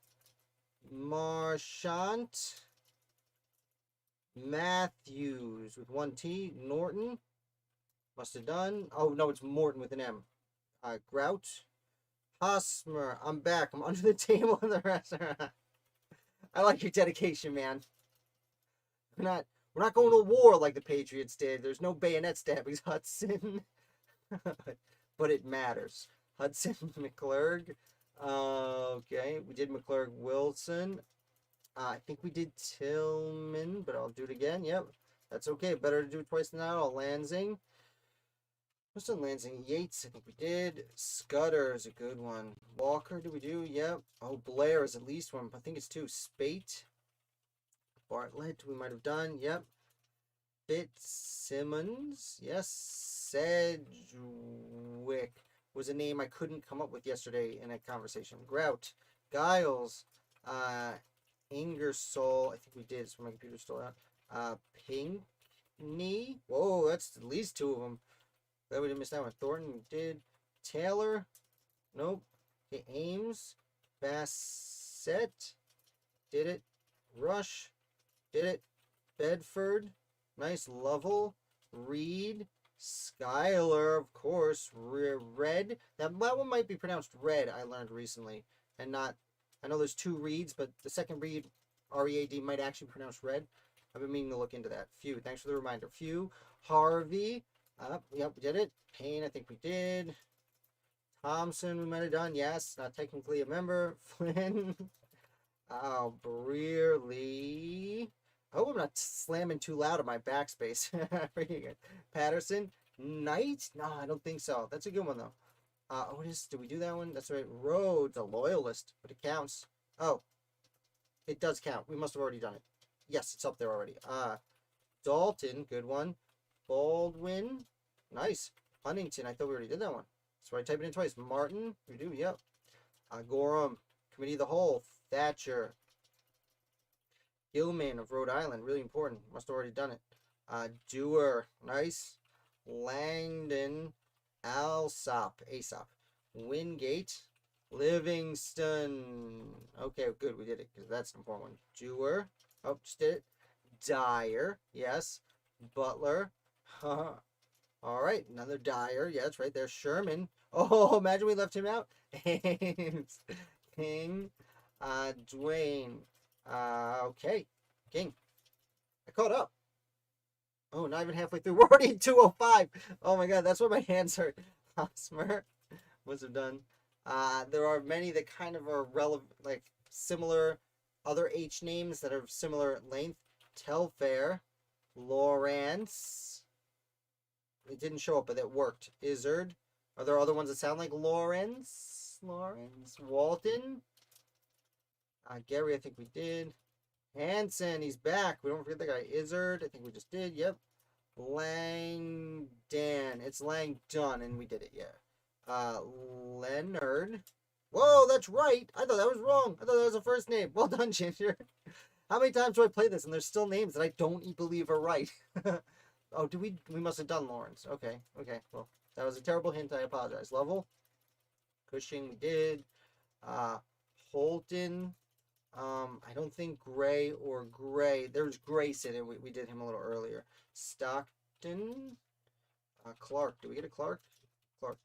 Marchant, Matthews with one T. Norton. Must have done. Oh, no, it's Morton with an M. Grout. Hosmer. I'm back. I'm under the table in the restaurant. I like your dedication, man. We're not going to war like the Patriots did. There's no bayonet stabbings, Hudson. But it matters. Hudson McClurg. Okay, we did McClurg Wilson. I think we did Tillman, but I'll do it again. Yep, that's okay. Better to do it twice than that. Lansing. What's on Lansing? Yates, I think we did. Scudder is a good one. Walker, did we do? Yep. Oh, Blair is at least one. I think it's two. Spate. Bartlett, we might have done. Yep. Fitzsimmons. Yes. Sedgwick was a name I couldn't come up with yesterday in a conversation. Grout. Giles. Ingersoll. I think we did. So my computer's still out. Pinkney. Whoa, that's at least 2 of them. Glad we didn't miss that one. Thornton, we did. Taylor. Nope. Okay, Ames. Bassett. Did it. Rush. Did it. Bedford. Nice. Lovell. Reed. Schuyler, of course. Red. That one might be pronounced Red, I learned recently. And not, I know there's 2 Reeds, but the second Reed, R-E-A-D, might actually pronounce Red. I've been meaning to look into that. Few. Thanks for the reminder. Few. Harvey. Yep, we did it. Payne, I think we did. Thompson, we might have done. Yes, not technically a member. Flynn. Brearley. I hope I'm not slamming too loud on my backspace. Patterson. Knight? No, I don't think so. That's a good one, though. What is, did we do that one? That's right. Rhodes, a loyalist, but it counts. Oh, it does count. We must have already done it. Yes, it's up there already. Dalton, good one. Baldwin, nice. Huntington, I thought we already did that one. So I type it in twice. Martin, we do, yep. Gorham, Committee of the Whole. Thatcher. Gilman of Rhode Island, really important. Must have already done it. Dewar, nice. Langdon, Alsop, Wingate, Livingston. Okay, good, we did it because that's an important one. Dewar, oh, just did it. Dyer, yes. Butler, all right, another Dyer, yeah, that's right there. Sherman, oh, imagine we left him out. Ames, King, Dwayne, okay, King. I caught up. Oh, not even halfway through. We're already at 2:05. Oh my god, that's what my hands hurt. Hosmer must have done. There are many that kind of are relevant, like similar other H names that are similar length. Telfair, Lawrence. It didn't show up, but it worked. Izzard. Are there other ones that sound like Lawrence? Walton. Gary, I think we did. Hanson, he's back. We don't forget the guy. Izzard, I think we just did. Yep. Langdon. It's Langdon, and we did it, yeah. Leonard. Whoa, that's right. I thought that was wrong. I thought that was a first name. Well done, Ginger. How many times do I play this, and there's still names that I don't believe are right? Oh, we must have done Lawrence. Okay, well, that was a terrible hint. I apologize. Lovell. Cushing, we did. Holton. I don't think Gray or Gray. There's Grayson, and we did him a little earlier. Stockton. Clark. Did we get a Clark? Clark.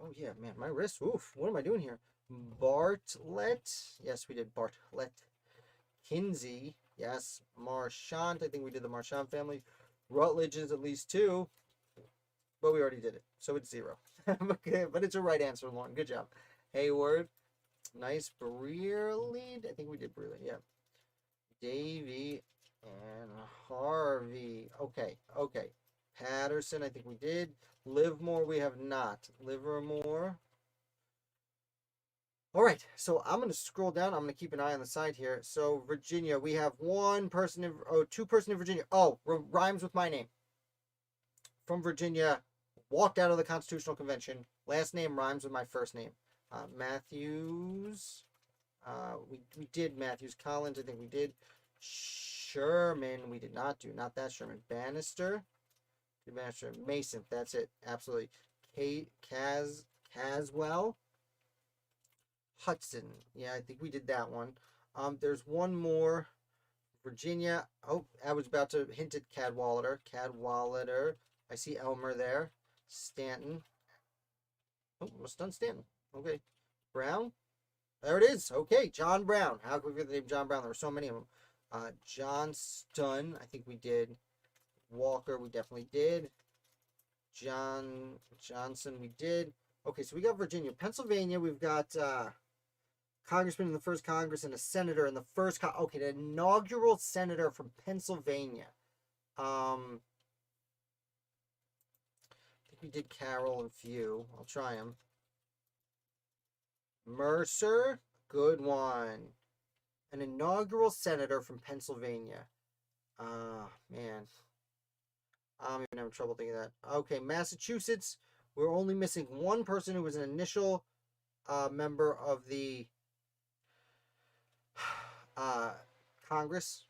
Oh, yeah, man. My wrist. Oof. What am I doing here? Bartlett. Yes, we did Bartlett. Kinsey. Yes. Marchant. I think we did the Marchant family. Rutledge is at least 2. But we already did it. So it's 0. Okay, but it's a right answer, Lauren. Good job. Hayward. Nice. Brearley. I think we did Brearley. Yeah. Davy and Harvey. Okay. Patterson, I think we did. Livermore, we have not. Livermore. All right. So I'm going to scroll down. I'm going to keep an eye on the side here. So Virginia, we have 2 person in Virginia. Oh, rhymes with my name. From Virginia, walked out of the Constitutional Convention. Last name rhymes with my first name. Matthews. We did Matthews. Collins, I think we did. Sherman, we did not do. Not that Sherman. Bannister. Mason, that's it. Absolutely. Caswell. Hudson. Yeah, I think we did that one. There's one more. Virginia. Oh, I was about to hint at Cadwallader. I see Elmer there. Stanton. Oh, must have done Stanton. Okay. Brown. There it is. Okay, John Brown. How could we forget the name John Brown? There were so many of them. Johnston, I think we did. Walker, we definitely did. Johnson, we did. Okay, so we got Virginia. Pennsylvania, we've got congressman in the first Congress and a senator in the first okay, the inaugural senator from Pennsylvania. I think we did Carroll and Few. I'll try them. Mercer, good one. An inaugural senator from Pennsylvania. Man. I'm even having trouble thinking of that. Okay, Massachusetts. We're only missing one person who was an initial member of the uh, Congress.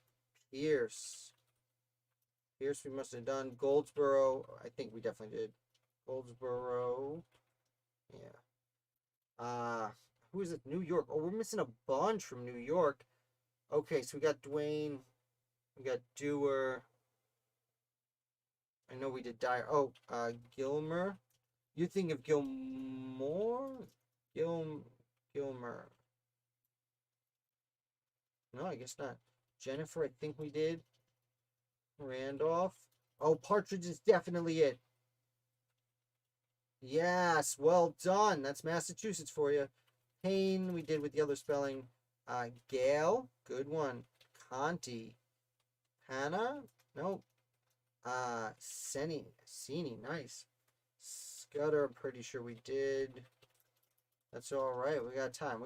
Pierce. Pierce, we must have done. Goldsboro. I think we definitely did. Goldsboro. Yeah. Who is it? New York. Oh, we're missing a bunch from New York. Okay, so we got Dwayne. We got Dewar. I know we did Dyer. Oh, Gilmer. You think of Gilmore? Gilmer. No, I guess not. Jennifer, I think we did. Randolph. Oh, Partridge is definitely it. Yes, well done. That's Massachusetts for you. Payne, we did with the other spelling. Gale, good one. Conti. Hannah, nope. Seni, nice. Scudder, I'm pretty sure we did. That's all right. We got time.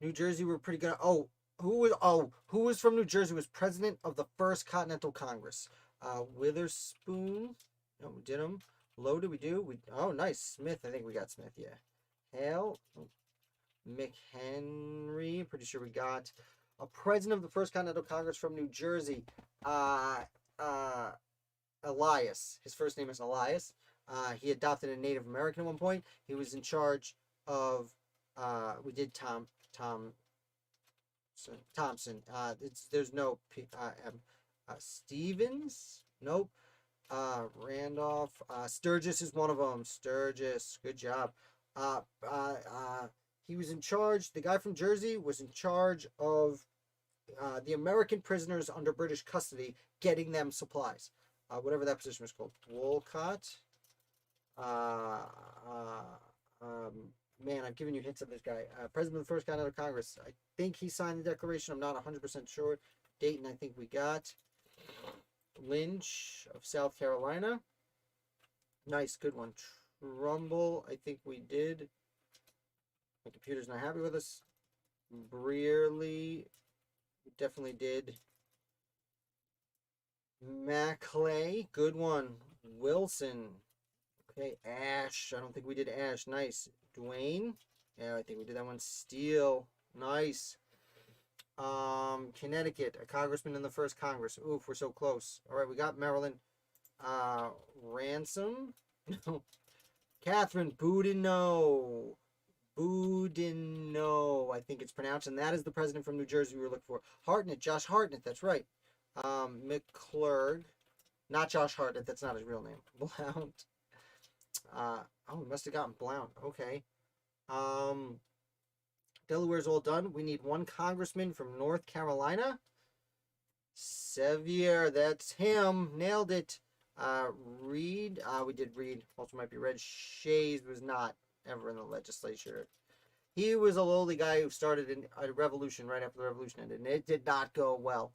New Jersey, we're pretty good. Who was from New Jersey was president of the First Continental Congress? Witherspoon. No, we did him. Lowe, did we do? Nice. Smith, I think we got Smith, yeah. Hale. McHenry, pretty sure we got. A president of the First Continental Congress from New Jersey. Elias. His first name is Elias. He adopted a Native American at one point. He was in charge of. We did Thompson. There's no Stevens. Nope. Randolph. Sturgis is one of them. Sturgis. Good job. He was in charge. The guy from Jersey was in charge of the American prisoners under British custody, getting them supplies. Whatever that position was called. Wolcott. Man, I've given you hints of this guy. President of the First Continental Congress. I think he signed the Declaration. I'm not 100% sure. Dayton, I think we got. Lynch of South Carolina. Nice, good one. Trumbull, I think we did. My computer's not happy with us. Brearley, we definitely did. Maclay, good one. Wilson. Okay, Ash. I don't think we did Ash. Nice. Dwayne. Yeah, I think we did that one. Steele. Nice. Connecticut. A congressman in the first Congress. Oof, we're so close. All right, we got Maryland. Ransom. Catherine Boudinot. I think it's pronounced, and that is the president from New Jersey we were looking for. Hartnett, Josh Hartnett, that's right. McClurg, not Josh Hartnett, that's not his real name. Blount. We must have gotten Blount. Okay. Delaware's all done. We need one congressman from North Carolina. Sevier, that's him. Nailed it. Reed, we did Reed. Also might be Red. Shays was not ever in the legislature. He was a lowly guy who started a revolution right after the revolution ended, and it did not go well.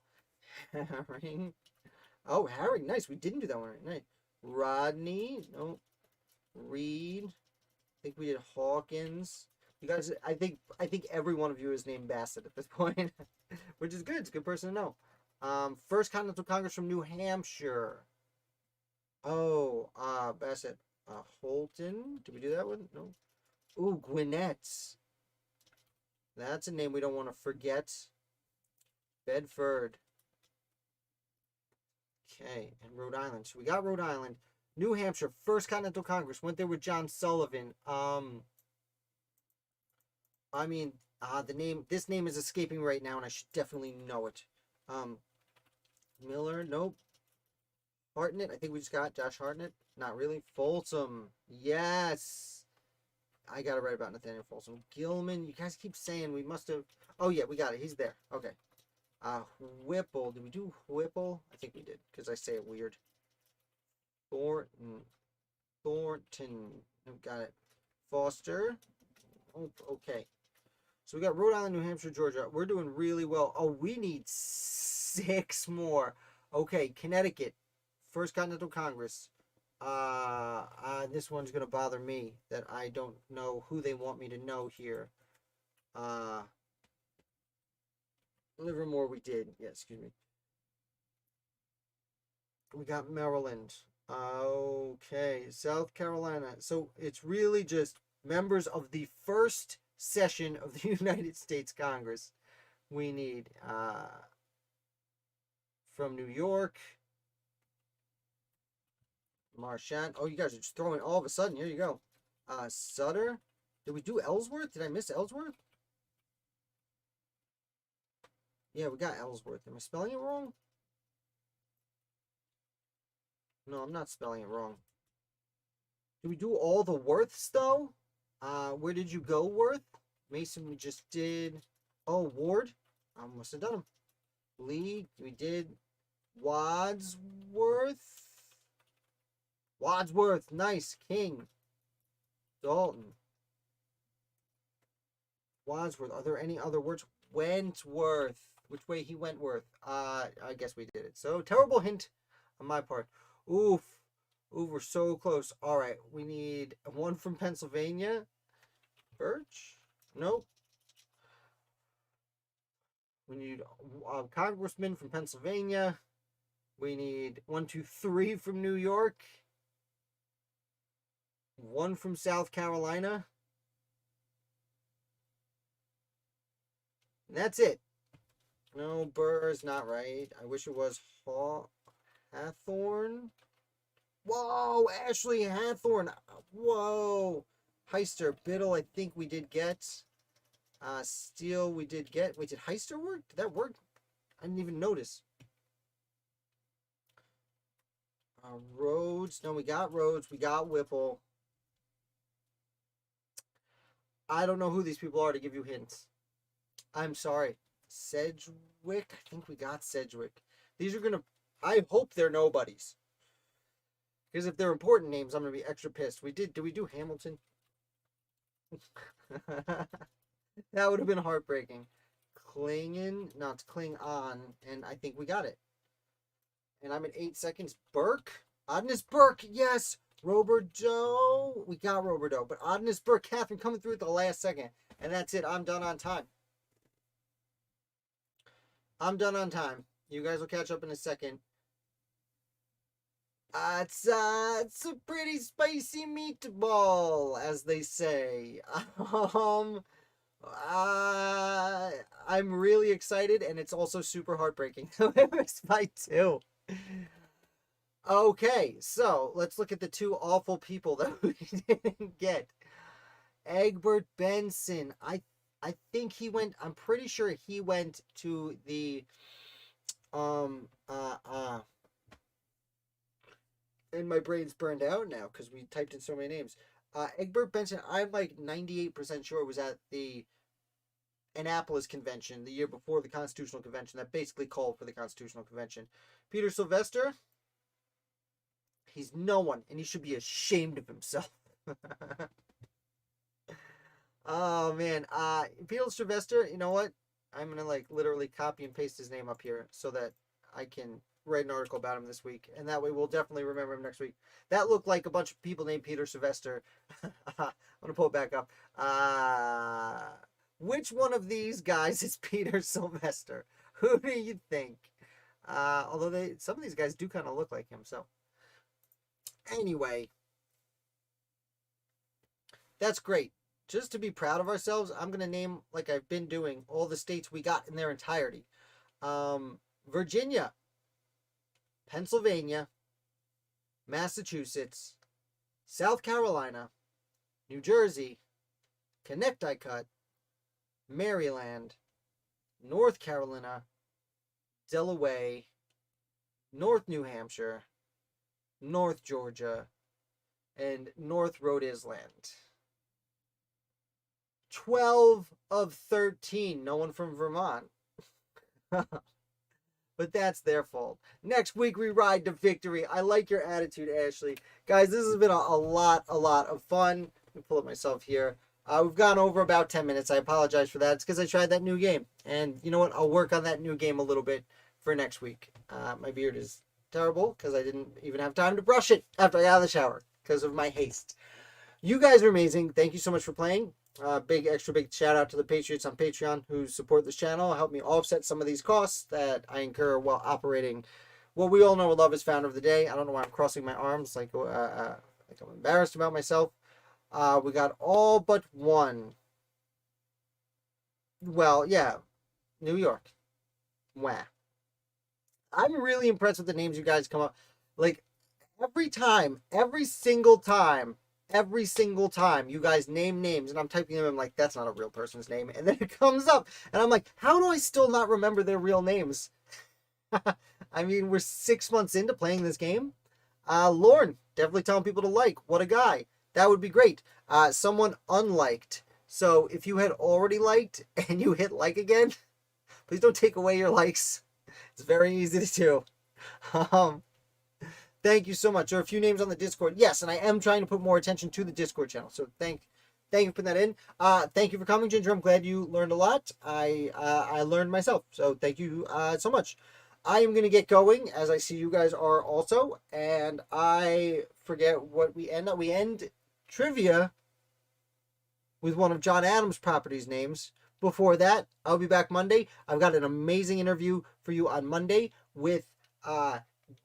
Herring. Oh, Herring, nice. We didn't do that one right. Nice. Rodney, no. Reed. I think we did Hawkins. You guys, I think every one of you is named Bassett at this point, which is good. It's a good person to know. First Continental Congress from New Hampshire. Oh, Bassett. Holton. Did we do that one? No. Ooh, Gwinnett. That's a name we don't want to forget. Bedford. Okay, and Rhode Island. So we got Rhode Island. New Hampshire, First Continental Congress. Went there with John Sullivan. This name is escaping right now, and I should definitely know it. Miller, nope. Hartnett, I think we just got Josh Hartnett. Not really. Folsom, yes. I got it right about Nathaniel Folsom. Gilman, you guys keep saying we must have. Oh yeah, we got it. He's there. Okay. Whipple, did we do Whipple? I think we did, because I say it weird. Thornton, got it. Foster, oh, okay. So we got Rhode Island, New Hampshire, Georgia. We're doing really well. Oh, we need 6 more. Okay, Connecticut, First Continental Congress. This one's gonna bother me that I don't know who they want me to know here. Livermore we did. Yeah, excuse me. We got Maryland. Okay, South Carolina. So it's really just members of the first session of the United States Congress. We need from New York, Marchand. Oh, you guys are just throwing all of a sudden. Here you go. Sutter. Did we do Ellsworth? Did I miss Ellsworth? Yeah, we got Ellsworth. Am I spelling it wrong? No, I'm not spelling it wrong. Did we do all the Worths, though? Where did you go, Worth? Mason, we just did. Oh, Ward. I must have done them. Lee, we did. Wadsworth. Wadsworth, nice. King. Dalton. Wadsworth. Are there any other words? Wentworth. Which way he went worth? I guess we did it. So, terrible hint on my part. Oof. Ooh, we're so close. All right, we need one from Pennsylvania. Birch? Nope. We need a congressman from Pennsylvania. We need 1, 2, 3 from New York. 1 from South Carolina. And that's it. No, Burr is not right. I wish it was Hathorne. Whoa, Ashley Hathorne. Whoa. Heister, Biddle, I think we did get. Steele, we did get. Wait, did Heister work? Did that work? I didn't even notice. Rhodes. No, we got Rhodes. We got Whipple. I don't know who these people are to give you hints. I'm sorry. Sedgwick. I think we got Sedgwick. These are going to... I hope they're nobodies. Because if they're important names, I'm going to be extra pissed. Did we do Hamilton? That would have been heartbreaking. Klingon, not Klingon, and I think we got it. And I'm at 8 seconds. Burke? Oddness Burke, yes! Roberto, we got Roberto, but Oddness Burke, Catherine coming through at the last second. And that's it, I'm done on time. I'm done on time. You guys will catch up in a second. It's a pretty spicy meatball, as they say. I'm really excited, and it's also super heartbreaking. It was by 2. Okay, so let's look at the 2 awful people that we didn't get. Egbert Benson. I think he went. I'm pretty sure he went to the and my brain's burned out now because we typed in so many names. Egbert Benson, I'm like 98% sure was at the Annapolis Convention the year before the Constitutional Convention that basically called for the Constitutional Convention. Peter Sylvester, he's no one, and he should be ashamed of himself. Oh, man. Peter Sylvester, you know what? I'm going to like literally copy and paste his name up here so that I can write an article about him this week, and that way we'll definitely remember him next week. That looked like a bunch of people named Peter Sylvester. I'm gonna pull it back up. Which one of these guys is Peter Sylvester? Who do you think? Although some of these guys do kind of look like him. So anyway, that's great. Just to be proud of ourselves, I'm gonna name, like I've been doing, all the states we got in their entirety. Virginia, Pennsylvania, Massachusetts, South Carolina, New Jersey, Connecticut, Maryland, North Carolina, Delaware, North New Hampshire, North Georgia, and North Rhode Island. 12 of 13. No one from Vermont. But that's their fault. Next week, we ride to victory. I like your attitude, Ashley. Guys, this has been a lot of fun. Let me pull up myself here. We've gone over about 10 minutes. I apologize for that. It's because I tried that new game. And you know what? I'll work on that new game a little bit for next week. My beard is terrible because I didn't even have time to brush it after I got out of the shower because of my haste. You guys are amazing. Thank you so much for playing. Extra big shout out to the Patriots on Patreon who support this channel, help me offset some of these costs that I incur while operating what we all know and love as Founder of the Day. I don't know why I'm crossing my arms like I'm embarrassed about myself. We got all but one. Well, yeah, New York. Wah. I'm really impressed with the names you guys come up. Like, every single time you guys name names, and I'm typing them, I'm like, that's not a real person's name. And then it comes up, and I'm like, how do I still not remember their real names? I mean, we're 6 months into playing this game. Lorne, definitely telling people to like. What a guy. That would be great. Someone unliked. So if you had already liked and you hit like again, please don't take away your likes. It's very easy to do. Thank you so much. There are a few names on the Discord. Yes, and I am trying to put more attention to the Discord channel. So thank you for putting that in. Thank you for coming, Ginger. I'm glad you learned a lot. I learned myself. So thank you so much. I am going to get going, as I see you guys are also. And I forget what we end up. We end trivia with one of John Adams' properties names. Before that, I'll be back Monday. I've got an amazing interview for you on Monday with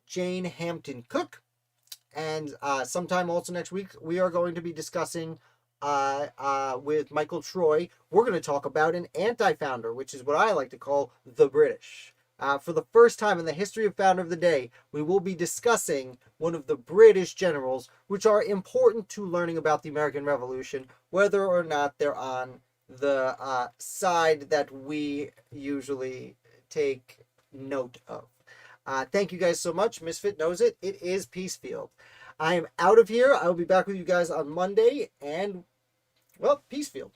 Jane Hampton Cook. And sometime also next week, we are going to be discussing with Michael Troy. We're going to talk about an anti-founder, which is what I like to call the British. For the first time in the history of Founder of the Day, we will be discussing one of the British generals, which are important to learning about the American Revolution, whether or not they're on the side that we usually take note of. Thank you guys so much. Misfit knows it. It is Peacefield. I am out of here. I will be back with you guys on Monday. And, well, Peacefield.